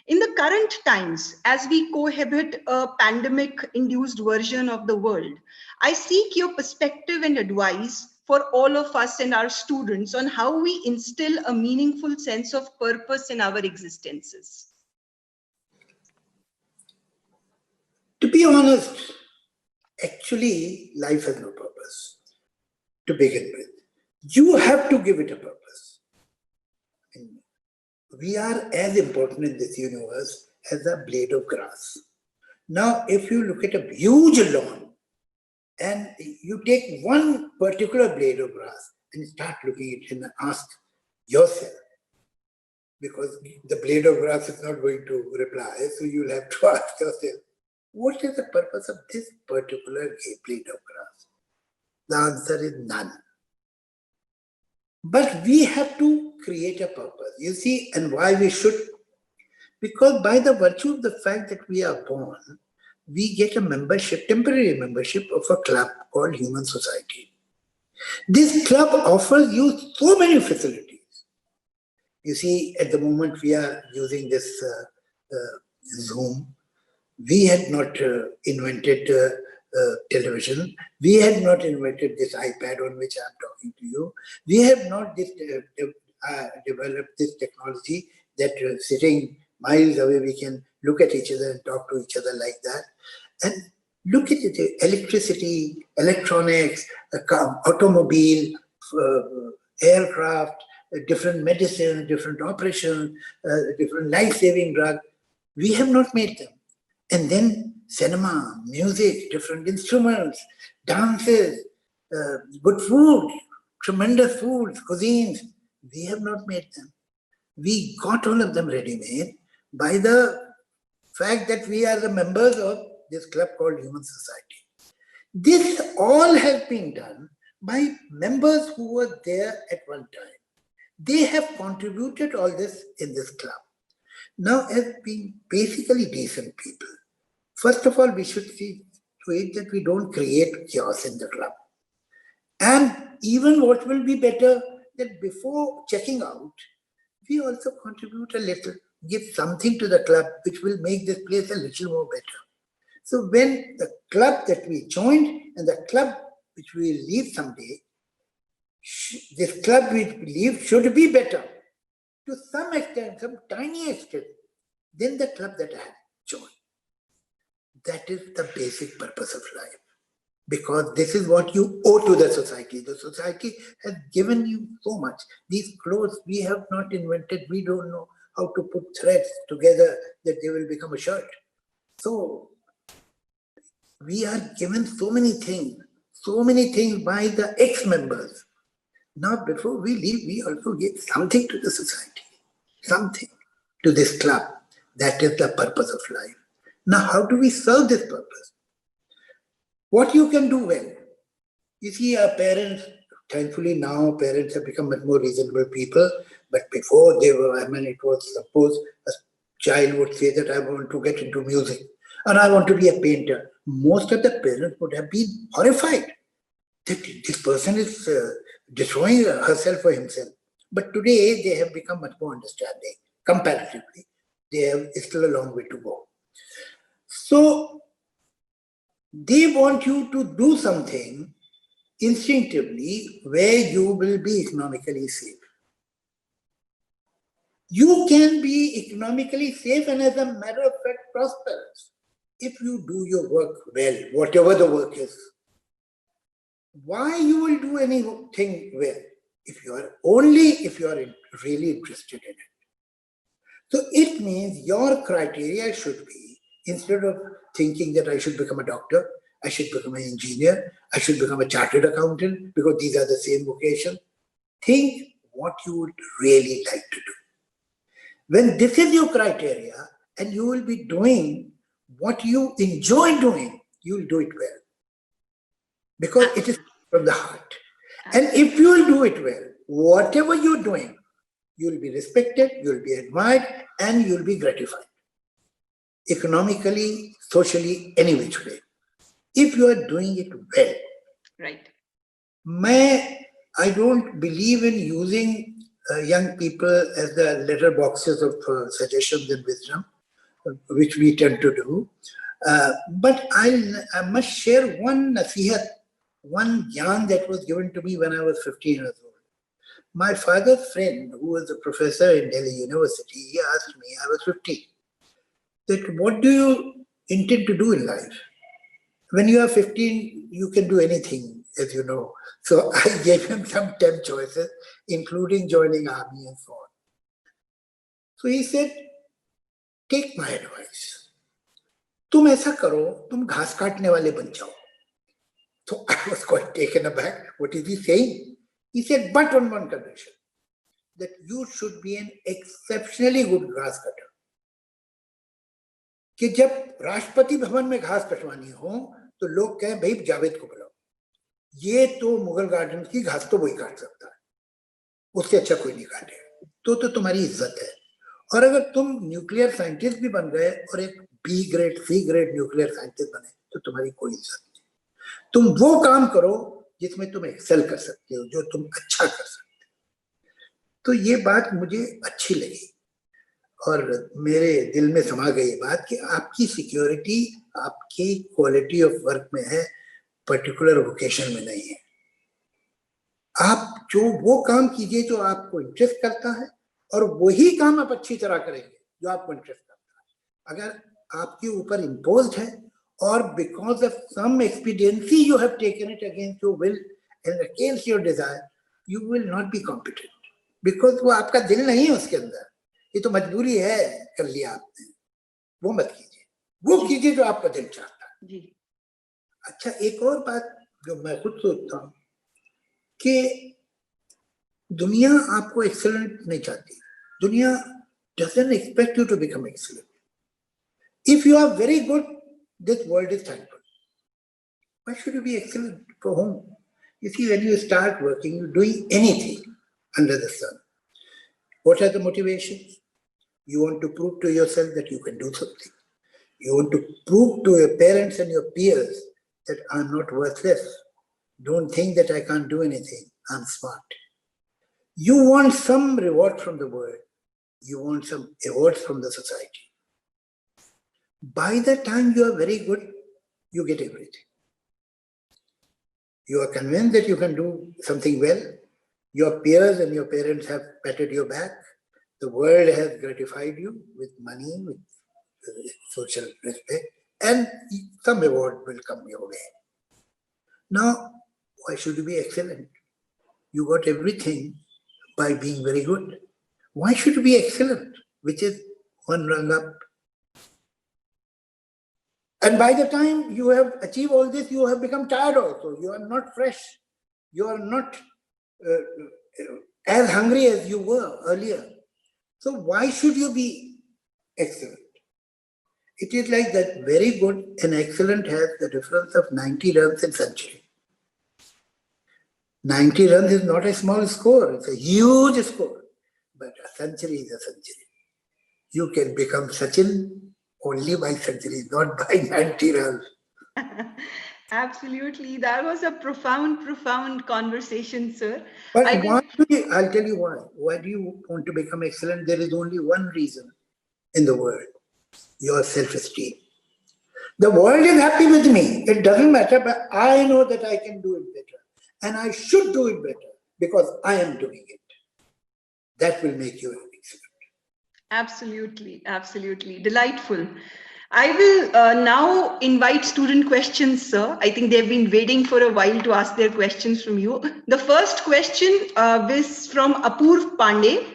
In the current times, as we cohabit a pandemic-induced version of the world, I seek your perspective and advice for all of us and our students on how we instill a meaningful sense of purpose in our existences. To be honest, actually, life has no purpose to begin with. You have to give it a purpose. And we are as important in this universe as a blade of grass. Now, if you look at a huge lawn and you take one particular blade of grass and start looking at it and ask yourself, because the blade of grass is not going to reply, so you'll have to ask yourself, what is the purpose of this particular blade of grass? The answer is none. But we have to create a purpose, you see, and why we should. Because by the virtue of the fact that we are born, we get a membership, temporary membership of a club called Human Society. This club offers you so many facilities. You see, at the moment we are using this Zoom. We had not invented television. We had not invented this iPad on which I'm talking to you. We have not developed this technology that sitting miles away, we can look at each other and talk to each other like that. And look at it, electricity, electronics, automobile, aircraft, different medicine, different operations, different life-saving drugs. We have not made them. And then cinema, music, different instruments, dances, good food, tremendous foods, cuisines. We have not made them. We got all of them ready-made by the fact that we are the members of this club called Human Society. This all has been done by members who were there at one time. They have contributed all this in this club. Now, as being basically decent people, first of all, we should see to it that we don't create chaos in the club. And even what will be better, that before checking out, we also contribute a little, give something to the club which will make this place a little more better. So when the club that we joined and the club which we will leave someday, this club which we leave should be better to some extent, some tiny extent, than the club that I have joined. That is the basic purpose of life. Because this is what you owe to the society. The society has given you so much. These clothes we have not invented. We don't know how to put threads together that they will become a shirt. So we are given so many things by the ex-members. Now, before we leave, we also give something to the society, something to this club. That is the purpose of life. Now, how do we serve this purpose? What you can do well. You see, our parents, thankfully now parents have become much more reasonable people, but before they were, it was suppose a child would say that I want to get into music and I want to be a painter. Most of the parents would have been horrified that this person is destroying herself or himself. But today they have become much more understanding, comparatively. They have still a long way to go. So they want you to do something instinctively where you will be economically safe. You can be economically safe and as a matter of fact prosperous if you do your work well, whatever the work is. Why you will do anything well? If you are really interested in it. So it means your criteria should be, instead of thinking that I should become a doctor, I should become an engineer, I should become a chartered accountant because these are the same vocation. Think what you would really like to do. When this is your criteria and you will be doing what you enjoy doing, you will do it well. Because it is from the heart. And if you will do it well, whatever you're doing, you will be respected, you will be admired, and you will be gratified. Economically, socially, any which way. If you are doing it well. Right. I don't believe in using young people as the letter boxes of suggestions and wisdom, which we tend to do. But I must share one nasihat, one yarn that was given to me when I was 15 years old. My father's friend, who was a professor in Delhi University, he asked me, I was 15, that what do you intend to do in life? When you are 15, you can do anything, as you know. So I gave him some 10 choices, including joining army and so on. So he said, take my advice. तुम ऐसा करो, तुम घास काटने वाले बन जाओ. So I was quite taken aback. What is he saying? He said, but on one condition, that you should be an exceptionally good grass cutter. कि जब राष्ट्रपति भवन में घास कटवानी हो तो लोग कहें भाई जावेद को बुलाओ, ये तो मुगल गार्डन की घास तो वही काट सकता है, उससे अच्छा कोई नहीं काटेगा, तो तुम्हारी इज्जत है. और अगर तुम न्यूक्लियर साइंटिस्ट भी बन गए और एक B grade C grade nuclear scientist बने तो तुम्हारी कोई इज्जत नहीं. तुम वो काम करो जिसमें तुम एक्सेल कर सकते हो, जो तुम अच्छा कर सकते हो. तो ये बात मुझे अच्छी लगी और मेरे दिल में समा गई बात कि आपकी सिक्योरिटी आपकी क्वालिटी ऑफ वर्क में है, पर्टिकुलर वोकेशन में नहीं है। आप जो वो काम कीजिए जो आपको इंटरेस्ट करता है, और वही काम आप अच्छी तरह करेंगे जो आपको इंटरेस्ट करता है। अगर आपके ऊपर इम्पोज्ड है और because of some expediency you have taken it against your will and against your desire, you will not be competent, because वो आपका दिल नहीं है उसके अंदर, ये तो मजबूरी है, कर लिया आपने। वो मत कीजिए, वो कीजिए जो आपका दिल चाहता है जी। अच्छा, एक और बात जो मैं खुद सोचता हूँ कि दुनिया आपको एक्सीलेंट नहीं चाहती। दुनिया doesn't expect you to become excellent. If you are very good, this world is thankful. Why should you be excellent? For whom? You see, when you start working, you're doing anything under the sun. What are the motivations? You want to prove to yourself that you can do something. You want to prove to your parents and your peers that I'm not worthless. Don't think that I can't do anything. I'm smart. You want some reward from the world. You want some awards from the society. By the time you are very good, you get everything. You are convinced that you can do something well. Your peers and your parents have patted your back. The world has gratified you with money, with social respect, and some award will come your way. Now, why should you be excellent? You got everything by being very good. Why should you be excellent, which is one rung up? And by the time you have achieved all this, you have become tired also. You are not fresh. You are not as hungry as you were earlier. So why should you be excellent? It is like that very good and excellent has the difference of 90 runs in century. 90 runs is not a small score. It's a huge score. But a century is a century. You can become Sachin only by centuries, not by 90 runs. Absolutely. That was a profound conversation, sir. But I'll tell you why. Why do you want to become excellent? There is only one reason in the world: your self-esteem. The world is happy with me. It doesn't matter, but I know that I can do it better. And I should do it better because I am doing it. That will make you excellent. Absolutely. Delightful. I will now invite student questions, sir. I think they've been waiting for a while to ask their questions from you. The first question is from Apurv Pandey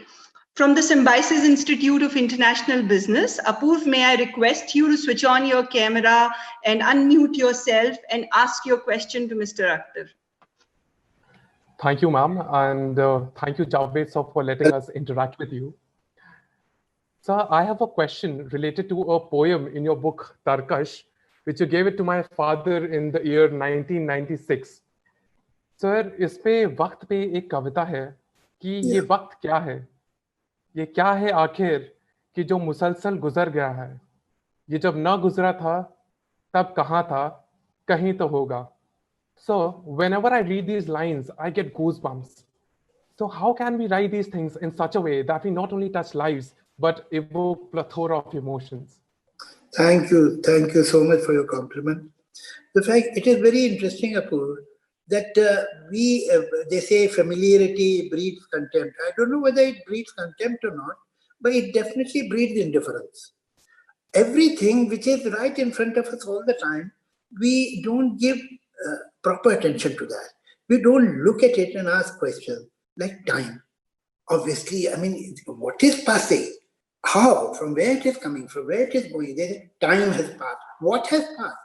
from the Symbiosis Institute of International Business. Apurv, may I request you to switch on your camera and unmute yourself and ask your question to Mr. Akhtar. Thank you, ma'am, and thank you, Javed, sir, for letting us interact with you. Sir, I have a question related to a poem in your book, Tarkash, which you gave it to my father in the year 1996. Sir, इस पे वक्त पे एक कविता है कि ये वक्त क्या है? ये क्या है आखिर कि जो मुसलसल गुजर गया है? ये जब ना गुजरा था, तब कहाँ था? कहीं तो होगा. So, whenever I read these lines, I get goosebumps. So how can we write these things in such a way that we not only touch lives, but evoke plethora of emotions? Thank you. Thank you so much for your compliment. The fact, it is very interesting, Apurv, that they say familiarity breeds contempt. I don't know whether it breeds contempt or not, but it definitely breeds indifference. Everything which is right in front of us all the time, we don't give proper attention to that. We don't look at it and ask questions like time. Obviously, I mean, what is passing? How? From where it is coming? From where it is going? Time has passed. What has passed?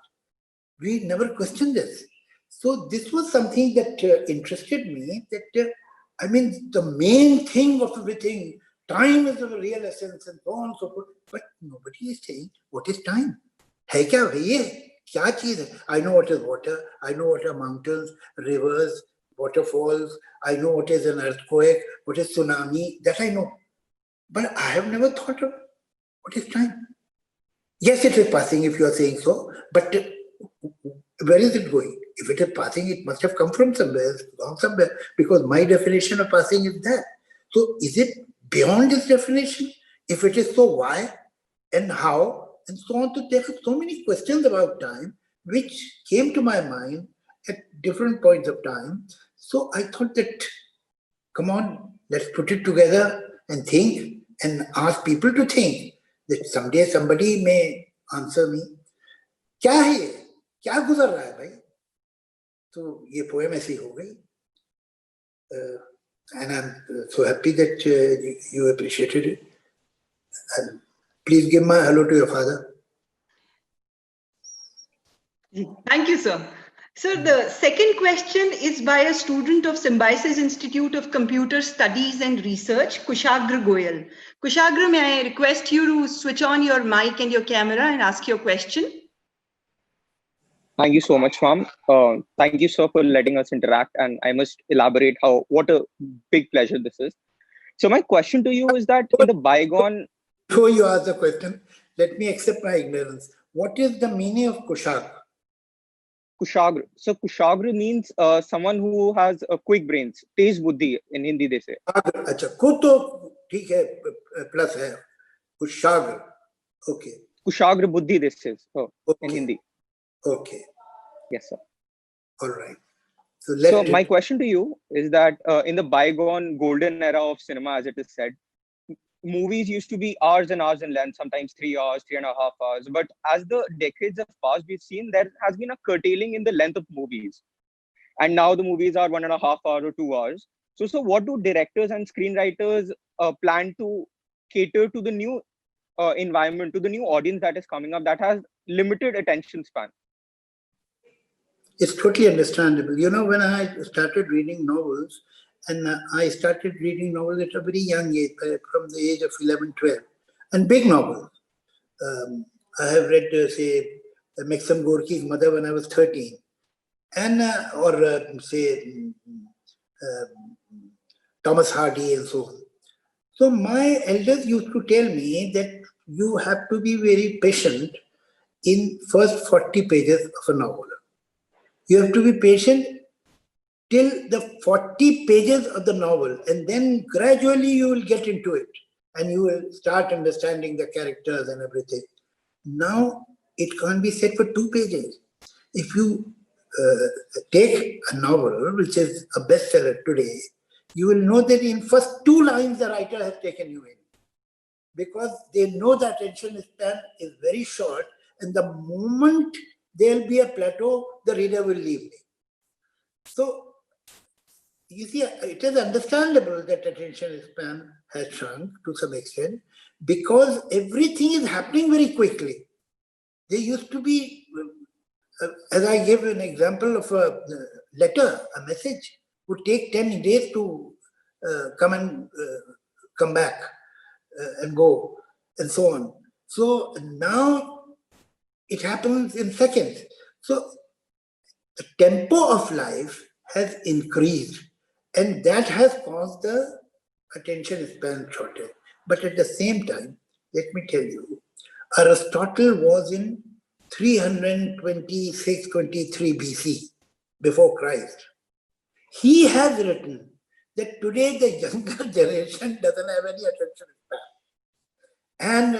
We never questioned this. So this was something that interested me, that I mean, the main thing of everything, time is the real essence and so on and so forth. But nobody is saying, what is time? Hai kya bhaiye? Kya cheez hai? I know what is water. I know what are mountains, rivers, waterfalls. I know what is an earthquake, what is tsunami. That I know. But I have never thought of what is time. Yes, it is passing if you are saying so. But where is it going? If it is passing, it must have come from somewhere, gone somewhere, because my definition of passing is that. So is it beyond this definition? If it is so, why and how and so on. So there are so many questions about time which came to my mind at different points of time. So I thought that, come on, let's put it together and think and ask people to think that someday somebody may answer me. क्या है ये? क्या गुजर रहा है भाई? तो ये पोएम ऐसी हो गई. And I'm so happy that you appreciated it. And please give my hello to your father. Thank you, sir. Sir, the second question is by a student of Symbiosis Institute of Computer Studies and Research, Kushagra Goyal. Kushagra, may I request you to switch on your mic and your camera and ask your question? Thank you so much, ma'am. Thank you, sir, for letting us interact. And I must elaborate what a big pleasure this is. So my question to you is that in the bygone... Before you ask the question, let me accept my ignorance. What is the meaning of Kushagra? Kushagra. So Kushagra means someone who has quick brains. Tez buddhi in Hindi they say. अच्छा, को तो ठीक है, plus है. Kushagra. Okay. Kushagra buddhi this is okay. In Hindi. Okay. Yes, sir. All right. So my question to you is that in the bygone golden era of cinema, as it is said, movies used to be hours and hours in length, sometimes 3 hours, 3.5 hours. But as the decades have passed, we've seen there has been a curtailing in the length of movies. And now the movies are 1.5 hours or 2 hours. So what do directors and screenwriters plan to cater to the new environment, to the new audience that is coming up that has limited attention span? It's totally understandable. You know, when I started reading novels, and I started reading novels at a very young age, from the age of 11, 12, and big novels. I have read, say, Maxim Gorky's Mother when I was 13, and say, Thomas Hardy and so on. So my elders used to tell me that you have to be very patient in first 40 pages of a novel. You have to be patient till the 40 pages of the novel, and then gradually you will get into it and you will start understanding the characters and everything. Now it can't be said for 2 pages. If you take a novel which is a bestseller today, you will know that in first 2 lines the writer has taken you in, because they know the attention span is very short, and the moment there will be a plateau, the reader will leave me. So, you see, it is understandable that attention span has shrunk to some extent, because everything is happening very quickly. There used to be, as I gave an example of a letter, a message, would take 10 days to come back and go, and so on. So now it happens in seconds. So the tempo of life has increased, and that has caused the attention span shortage. But at the same time, let me tell you, Aristotle was in 326-23 BC, before Christ. He has written that today the younger generation doesn't have any attention span, and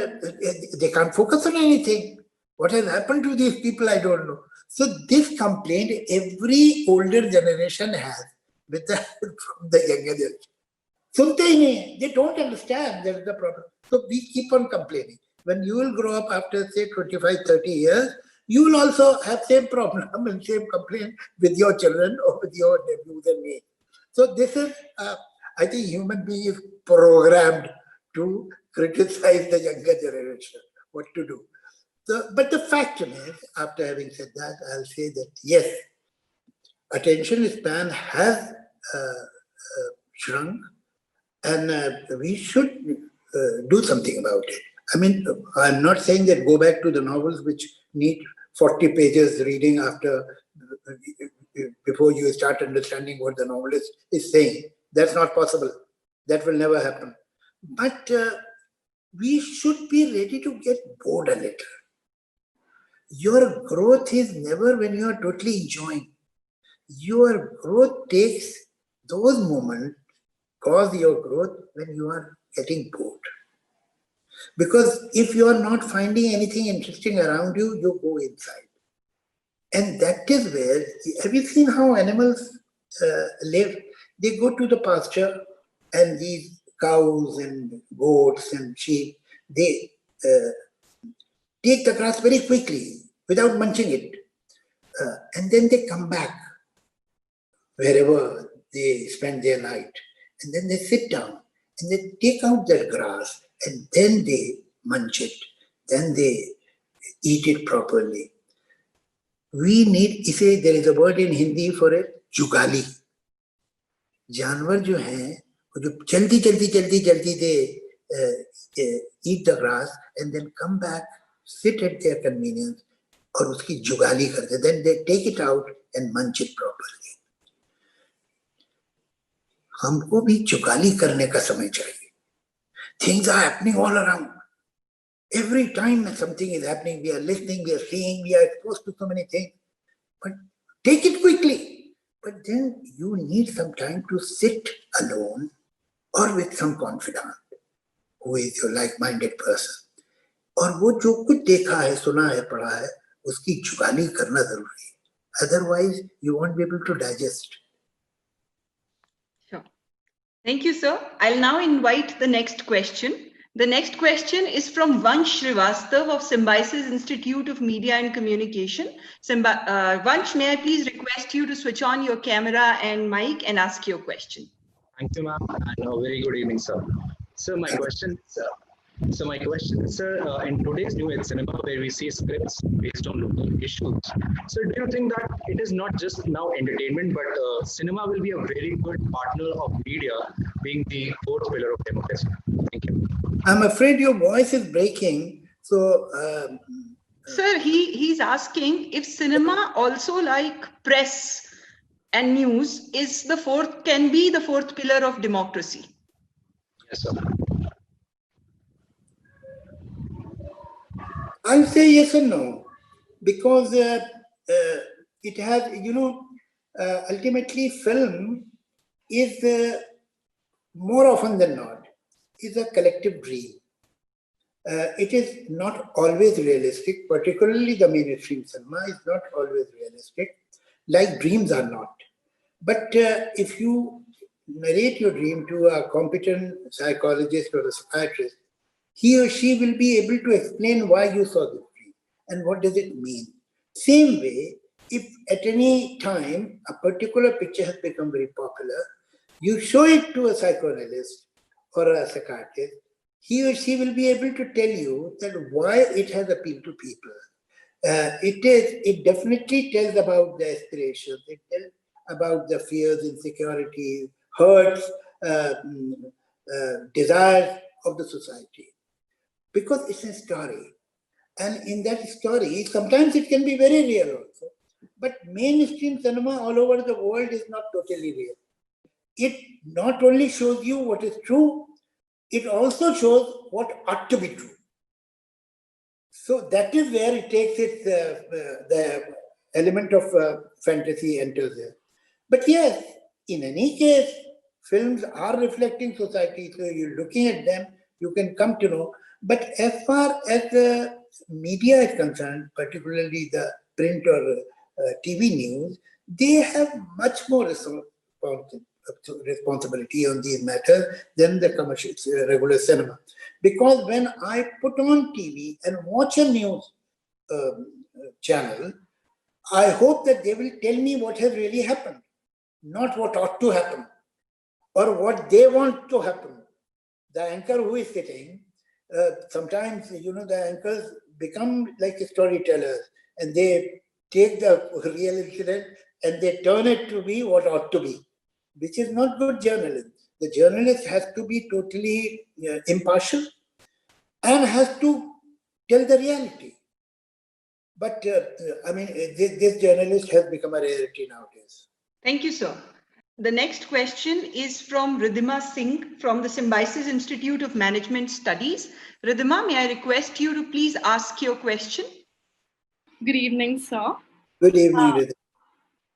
they can't focus on anything. What has happened to these people, I don't know. So this complaint every older generation has with from the younger generation. They don't understand, that's the problem. So we keep on complaining. When you will grow up after, say, 25, 30 years, you will also have same problem and same complaint with your children or with your nephews and me. So this is, I think human being is programmed to criticize the younger generation, what to do. So, but the fact is, after having said that, I'll say that yes, attention span has shrunk, and we should do something about it. I mean, I'm not saying that go back to the novels which need 40 pages reading before you start understanding what the novelist is saying. That's not possible. That will never happen. But we should be ready to get bored a little. Your growth is never when you are totally enjoying. Your growth takes those moments, cause your growth when you are getting bored. Because if you are not finding anything interesting around you, you go inside. And that is where, have you seen how animals live? They go to the pasture, and these cows and goats and sheep, they take the grass very quickly without munching it. And then they come back wherever they spend their night. And then they sit down and they take out their grass and then they munch it. Then they eat it properly. We need, there is a word in Hindi for it, jugali. जानवर जो हैं वो जो जल्दी they eat the grass and then come back, sit at their convenience और उसकी जुगाली करते, then they take it out and munch it properly. हमको भी जुगाली करने का समय चाहिए. Things are happening all around. Every time something is happening, we are listening, we are seeing, we are exposed to so many things. But take it quickly. But then you need some time to sit alone or with some confidant who is your like-minded person. और वो जो कुछ देखा है, सुना है, पढ़ा है, उसकी जुगाली करना जरूरी है. Otherwise, you won't be able to digest. Sure. Thank you, sir. I'll now invite the next question. The next question is from Vansh Srivastav of Symbiosis Institute of Media and Communication. Vansh, may I please request you to switch on your camera and mic and ask your question. Thank you, ma'am, and a very good evening, sir. So my question is, sir, in today's new age cinema, where we see scripts based on local issues, so do you think that it is not just now entertainment, but cinema will be a very good partner of media, being the fourth pillar of democracy? Thank you. I'm afraid your voice is breaking. So, sir, he's asking if cinema also, like press and news, can be the fourth pillar of democracy. Yes, sir. I'll say yes and no, because it has, ultimately film is more often than not is a collective dream. It is not always realistic, particularly the mainstream cinema is not always realistic, like dreams are not. But if you narrate your dream to a competent psychologist or a psychiatrist, he or she will be able to explain why you saw this dream and what does it mean. Same way, if at any time a particular picture has become very popular, you show it to a psychoanalyst or a psychiatrist, he or she will be able to tell you that why it has appealed to people. It definitely tells about the aspirations, it tells about the fears, insecurities, hurts, desires of the society. Because it's a story. And in that story, sometimes it can be very real also. But mainstream cinema all over the world is not totally real. It not only shows you what is true, it also shows what ought to be true. So that is where it takes its the element of fantasy enters there. But yes, in any case, films are reflecting society. So you're looking at them, you can come to know. But as far as the media is concerned, particularly the print or TV news, they have much more responsibility on these matters than the commercial regular cinema. Because when I put on TV and watch a news channel, I hope that they will tell me what has really happened, not what ought to happen or what they want to happen. The anchor who is sitting, sometimes, the anchors become like storytellers and they take the real incident and they turn it to be what ought to be, which is not good journalism. The journalist has to be totally impartial and has to tell the reality. But this journalist has become a rarity nowadays. Thank you, sir. The next question is from Ridhima Singh from the Symbiosis Institute of Management Studies. Ridhima, may I request you to please ask your question? Good evening, sir. Good evening, Ridhima.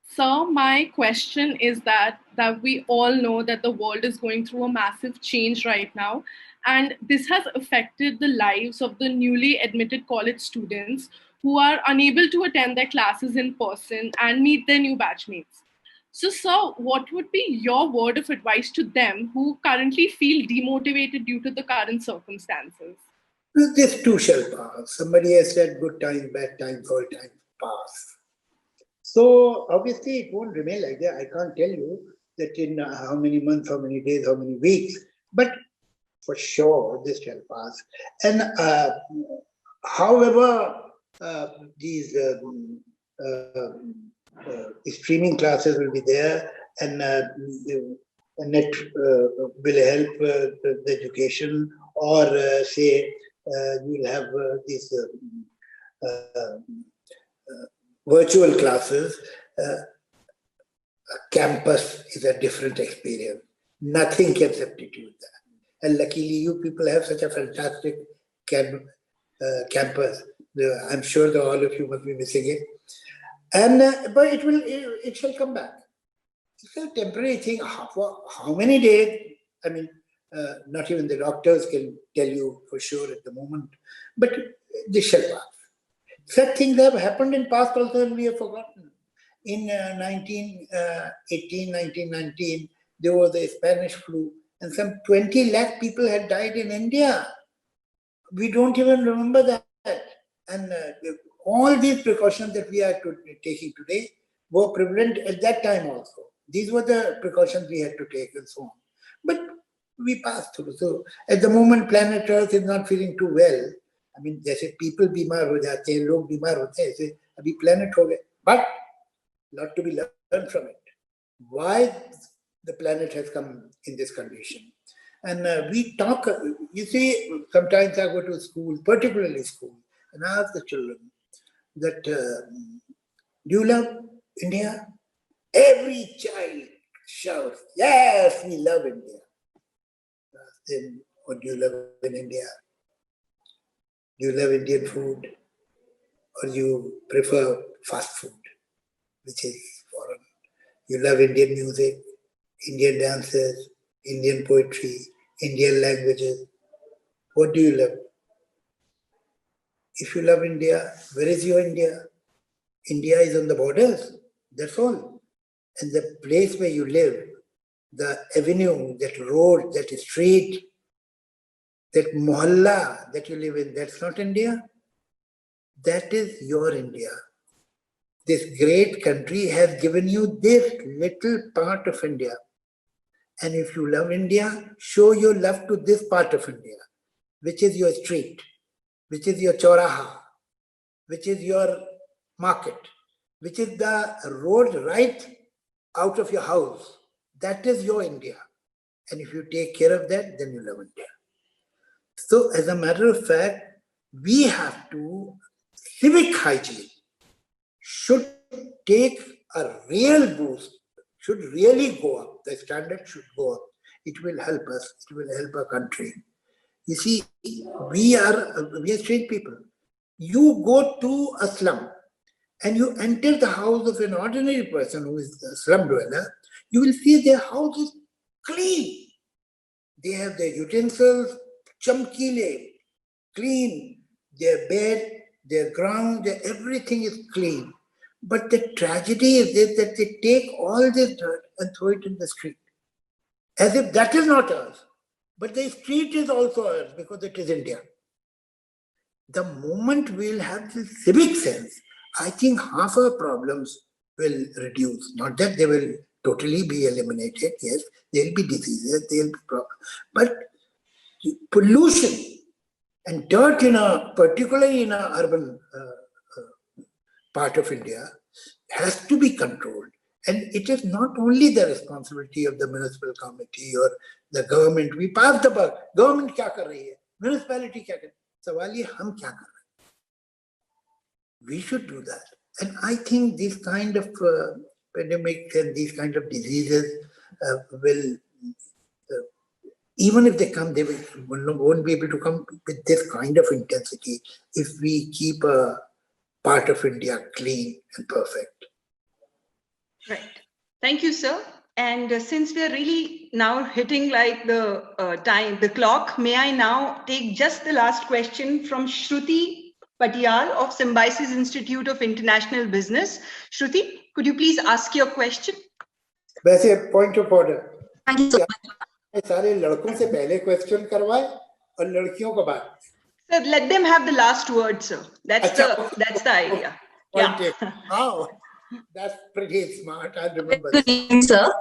So my question is that we all know that the world is going through a massive change right now. and this has affected the lives of the newly admitted college students who are unable to attend their classes in person and meet their new batchmates. So, sir, what would be your word of advice to them who currently feel demotivated due to the current circumstances? This too shall pass. Somebody has said good times, bad times, all times pass. So obviously it won't remain like that. I can't tell you that in how many months, how many days, how many weeks, but for sure this shall pass. And however, these streaming classes will be there, and the net will help the education, or say you'll have these virtual classes. Campus is a different experience. Nothing can substitute that. And luckily, you people have such a fantastic campus. I'm sure that all of you must be missing it. And but it shall come back. It's a temporary thing. For how many days? I mean, not even the doctors can tell you for sure at the moment. But this shall pass. Such things have happened in past also, and we have forgotten. In 1918, 1919, there was the Spanish flu, and some 20 lakh people had died in India. We don't even remember that. And all these precautions that we are taking today were prevalent at that time also. These were the precautions we had to take and so on. But we passed through. So at the moment, planet Earth is not feeling too well. I mean, जैसे people बीमार हो जाते हैं, लोग बीमार होते हैं, ऐसे अभी planet हो गए. But lot to be learned from it. Why the planet has come in this condition. And we talk, you see, sometimes I go to school, particularly school, and I ask the children that, do you love India? Every child shouts, yes, we love India. Then what do you love in India? Do you love Indian food? Or you prefer fast food, which is foreign? You love Indian music, Indian dances, Indian poetry, Indian languages. What do you love? If you love India, where is your India? India is on the borders, that's all. And the place where you live, the avenue, that road, that street, that mohalla that you live in, that's not India. That is your India. This great country has given you this little part of India. And if you love India, show your love to this part of India, which is your street, which is your chauraha, which is your market, which is the road right out of your house. That is your India. And if you take care of that, then you love India. So as a matter of fact, we have to, civic hygiene should take a real boost, should really go up. The standard should go up. It will help us. It will help our country. You see, we are strange people. You go to a slum and you enter the house of an ordinary person who is a slum dweller, you will see their house is clean. They have their utensils, chamkile, clean. Their bed, their ground, everything is clean. But the tragedy is this, that they take all this dirt and throw it in the street, as if that is not ours. But the street is also ours because it is India. The moment we'll have this civic sense, I think half our problems will reduce. Not that they will totally be eliminated. Yes, there will be diseases, there will be problems. But pollution and dirt, particularly in a urban part of India, has to be controlled. And it is not only the responsibility of the municipal committee or the government. We pass the buck. Government kya kar rahi hai? Municipality kya kar rahi hai? Sawal ye hum kya kar rahe hain? We should do that. And I think this kind of pandemics and these kind of diseases will, even if they come, they won't be able to come with this kind of intensity if we keep a part of India clean and perfect. Right. Thank you, sir. And since we are really now hitting like the clock, may I now take just the last question from Shruti Patiyal of Symbiosis Institute of International Business. Shruti, could you please ask your question? वैसे point of order. Thank you so much. सारे लड़कों से पहले question करवाए और लड़कियों को बाद. Sir, let them have the last word, sir. That's the idea. Point Yeah. Wow, that's pretty smart. I remember. Good evening, sir.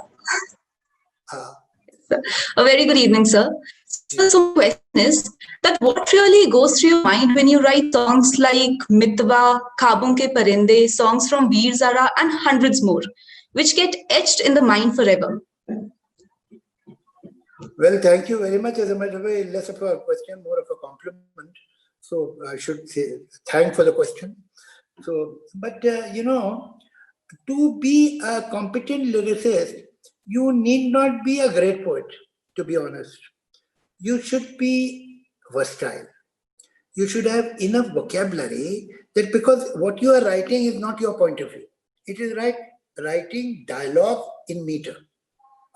A very good evening, sir. So my question is that what really goes through your mind when you write songs like Mitwa, Khabon Ke Parinde, songs from Veer Zara, and hundreds more, which get etched in the mind forever? Well, thank you very much. As a matter of fact, less of a question, more of a compliment. So I should say thank for the question. So, but you know, to be a competent lyricist, you need not be a great poet, to be honest. You should be versatile. You should have enough vocabulary that because what you are writing is not your point of view. It is writing dialogue in meter.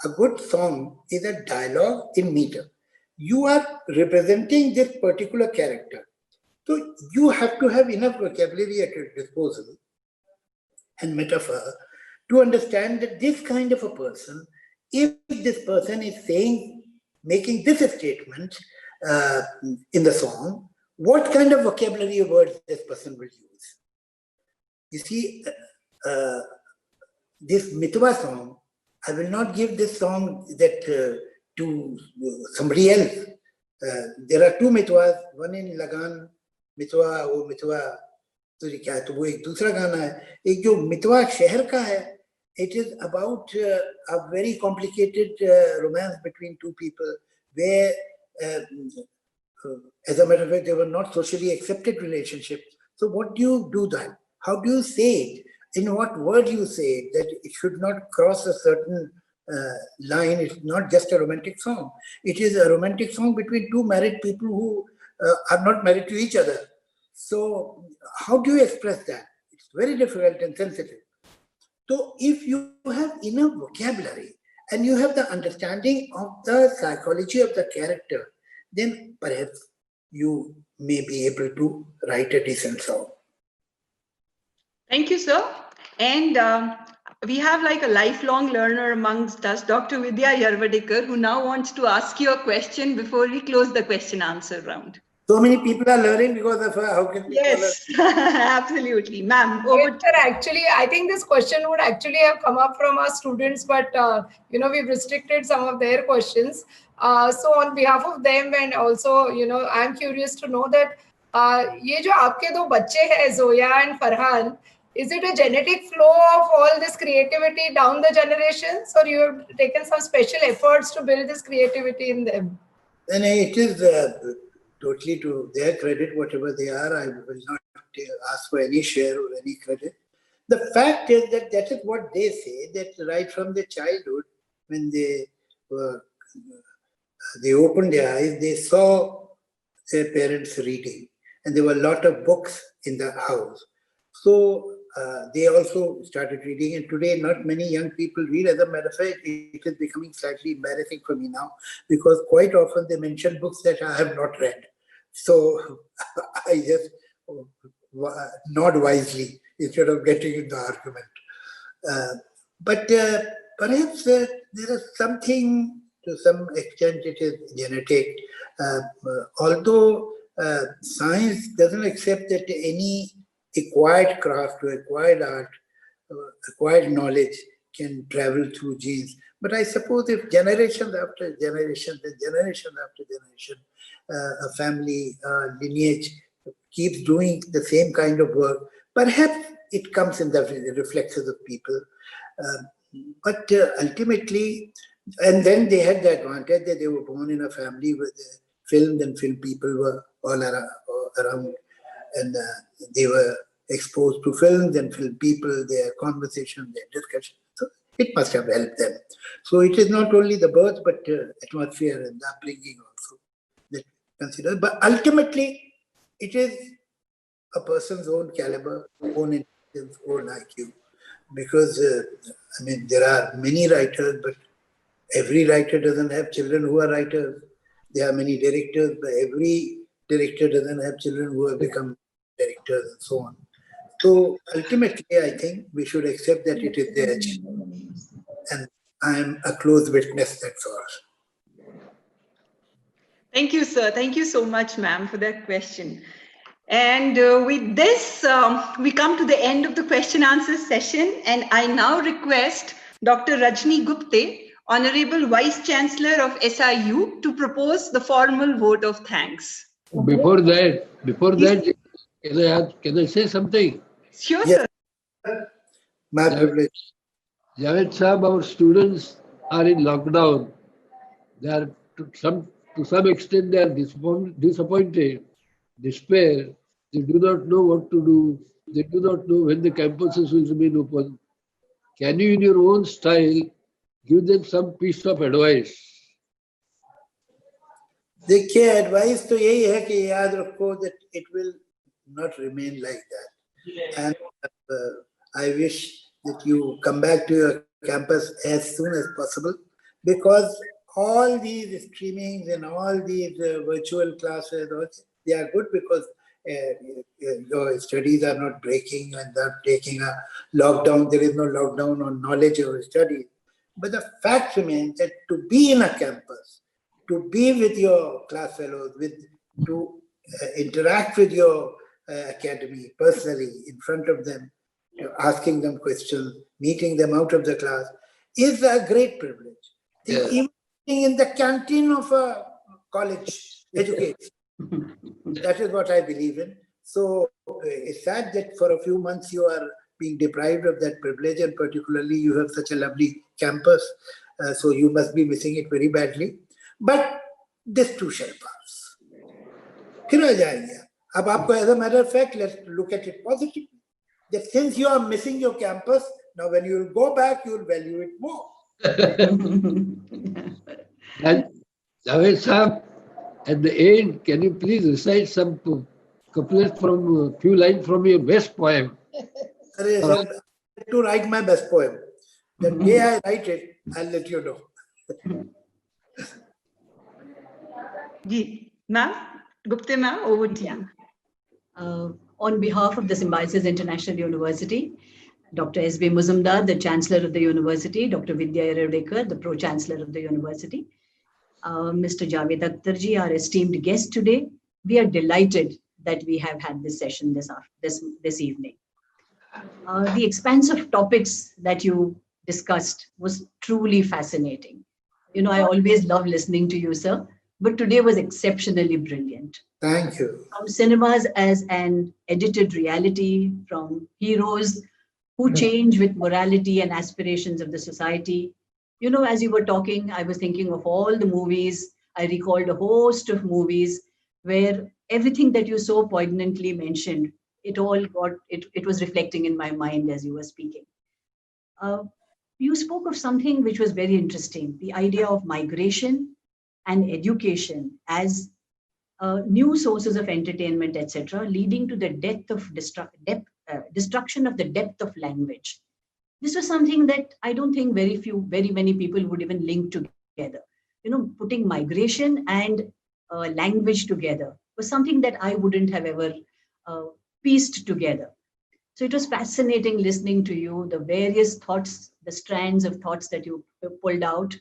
A good song is a dialogue in meter. You are representing this particular character. So you have to have enough vocabulary at your disposal and metaphor to understand that this kind of a person, if this person is making this statement in the song, what kind of vocabulary of words this person will use. You see, this Mitwa song, I will not give this song to somebody else. There are two Mitwas, one in Lagan, Mitwa, वो मितवा तुझे क्या है तो वो एक दूसरा गाना है एक जो मितवा शहर का है it is about a very complicated romance between two people where as a matter of fact they were not socially accepted relationships. So what do you do then? How do you say it? In what word you say it? That it should not cross a certain line. It's not just a romantic song. It is a romantic song between two married people who are not married to each other. So how do you express that? It's very difficult and sensitive. So if you have enough vocabulary and you have the understanding of the psychology of the character, then perhaps you may be able to write a decent song. Thank you, sir. And we have like a lifelong learner amongst us, Dr. Vidya Yarvadekar, who now wants to ask you a question before we close the question answer round. So many people are learning because of her. How can people Yes, absolutely. Ma'am, over Yes, sir, actually, I think this question would actually have come up from our students, but we've restricted some of their questions. So on behalf of them and also, I'm curious to know that ये जो आपके दो बच्चे हैं, Zoya and Farhan, is it a genetic flow of all this creativity down the generations, or you have taken some special efforts to build this creativity in them? And it is totally to their credit, whatever they are. I will not ask for any share or any credit. The fact is that that is what they say, that right from their childhood, when they opened their eyes, they saw their parents reading. And there were a lot of books in the house. So they also started reading. And today, not many young people read. As a matter of fact, it is becoming slightly embarrassing for me now, because quite often they mention books that I have not read. So I just nod wisely instead of getting in the argument. But perhaps there is something, to some extent it is genetic. Although science doesn't accept that any acquired craft or acquired art, acquired knowledge can travel through genes. But I suppose if generations after generations and generation after generation, a family lineage keeps doing the same kind of work, perhaps it comes in the reflexes of people. But ultimately, and then they had the advantage that they were born in a family where film and film people were all around, and they were exposed to films and film people, their conversation, their discussion. So it must have helped them. So it is not only the birth, but atmosphere and the upbringing also that consider. But ultimately, it is a person's own caliber, own intelligence, own IQ. Because I mean, there are many writers, but every writer doesn't have children who are writers. There are many directors, but every director doesn't have children who have become directors and so on. So ultimately, I think we should accept that it is their achievement. And I am a close witness, that's all. Thank you, sir. Thank you so much, ma'am, for that question. And with this, we come to the end of the question answer session. And I now request Dr. Rajni Gupte, Honorable Vice Chancellor of SIU, to propose the formal vote of thanks. Before that, can I say something? Sure, Yes. sir. My privilege. Javed Saab, our students are in lockdown. They are to some extent they are disappointed, despair. They do not know what to do. They do not know when the campuses will remain open. Can you, in your own style, give them some piece of advice? देखिए advice तो यही है कि याद रखो that it will not remain like that, and I wish that you come back to your campus as soon as possible, because all these streamings and all these virtual classes, they are good because your studies are not breaking and not taking a lockdown. There is no lockdown on knowledge or study. But the fact remains that to be in a campus, to be with your class fellows, to interact with your academy personally in front of them, asking them questions, meeting them out of the class, is a great privilege. Yeah. Even in the canteen of a college education, that is what I believe in. So it's sad that for a few months you are being deprived of that privilege, and particularly you have such a lovely campus, so you must be missing it very badly. But this too shall pass. फिर आ जाएंगे. अब आपको, as a matter of fact, let's look at it positively. That since you are missing your campus, now when you will go back, you will value it more. And Javed Saab, at the end, can you please recite some couplets from a few lines from your best poem? I have to write my best poem. The day I write it, I'll let you know. Ji, ma'am, Gupte ma'am, over to you. On behalf of the Symbiosis International University, Dr. S.B. Muzumdar, the Chancellor of the University, Dr. Vidya Eradekar, the Pro-Chancellor of the University, Mr. Javed Akhtarji, our esteemed guest today, we are delighted that we have had this session this evening. The expanse of topics that you discussed was truly fascinating. You know, I always love listening to you, sir, but today was exceptionally brilliant. Thank you. From cinemas as an edited reality, from heroes who change with morality and aspirations of the society. You know, as you were talking, I was thinking of all the movies. I recalled a host of movies where everything that you so poignantly mentioned, it was reflecting in my mind as you were speaking. You spoke of something which was very interesting, the idea of migration and education as new sources of entertainment, etc., leading to the destruction of the depth of language. This was something that I don't think very many people would even link together. You know, putting migration and language together was something that I wouldn't have ever pieced together. So it was fascinating listening to you, the various thoughts, the strands of thoughts that you pulled out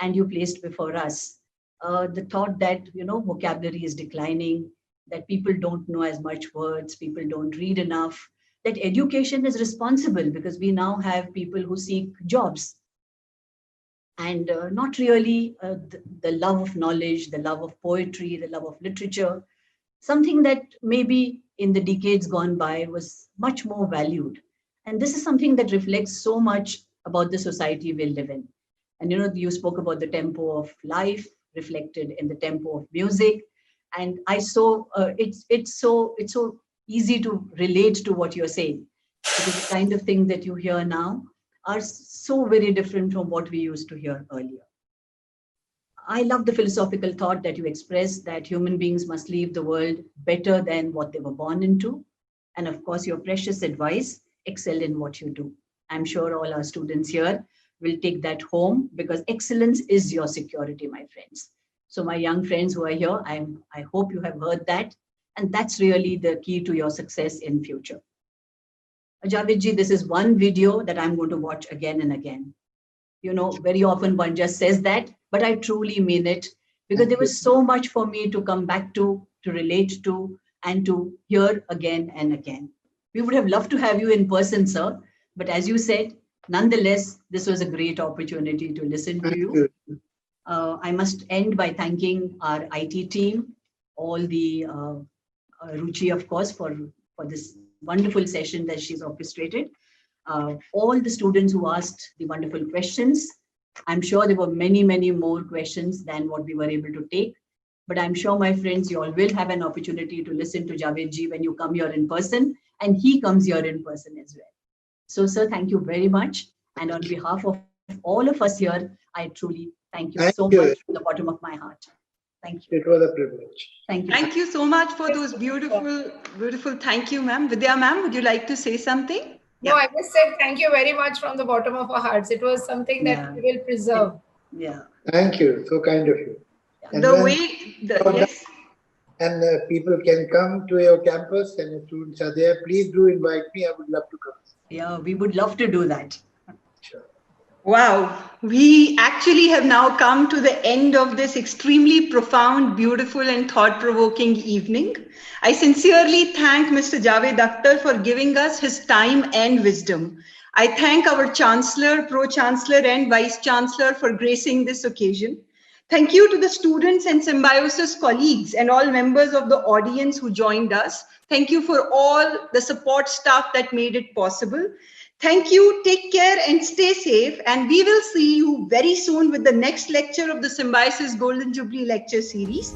and you placed before us. The thought that, you know, vocabulary is declining, that people don't know as much words, people don't read enough, that education is responsible because we now have people who seek jobs. And not really the love of knowledge, the love of poetry, the love of literature, something that maybe in the decades gone by was much more valued. And this is something that reflects so much about the society we live in. And you know, you spoke about the tempo of life reflected in the tempo of music. And I saw it's so easy to relate to what you're saying, because the kind of thing that you hear now are so very different from what we used to hear earlier. I love the philosophical thought that you expressed, that human beings must leave the world better than what they were born into. And of course, your precious advice, excel in what you do. I'm sure all our students here will take that home, because excellence is your security, my friends. So my young friends who are here, I hope you have heard that. And that's really the key to your success in future. Javed ji, this is one video that I'm going to watch again and again. You know, very often one just says that, but I truly mean it, because there was so much for me to come back to relate to, and to hear again and again. We would have loved to have you in person, sir. But as you said, nonetheless, this was a great opportunity to listen to you. I must end by thanking our IT team, all the Ruchi, of course, for this wonderful session that she's orchestrated. All the students who asked the wonderful questions. I'm sure there were many, many more questions than what we were able to take. But I'm sure, my friends, you all will have an opportunity to listen to Javed ji when you come here in person, and he comes here in person as well. So, sir, thank you very much. And on behalf of all of us here, I truly thank you so much from the bottom of my heart. Thank you. It was a privilege. Thank you. Thank you so much for those beautiful. Thank you, ma'am. Vidya, ma'am, would you like to say something? No, I just said thank you very much from the bottom of our hearts. It was something that we will preserve. Yeah. Thank you. So kind of you. And people can come to your campus and the students are there. Please do invite me. I would love to come. Yeah, we would love to do that. Sure. Wow, we actually have now come to the end of this extremely profound, beautiful, and thought-provoking evening. I sincerely thank Mr. Javed Akhtar for giving us his time and wisdom. I thank our Chancellor, Pro-Chancellor, and Vice-Chancellor for gracing this occasion. Thank you to the students and Symbiosis colleagues and all members of the audience who joined us. Thank you for all the support staff that made it possible. Thank you, take care and stay safe. And we will see you very soon with the next lecture of the Symbiosis Golden Jubilee Lecture Series.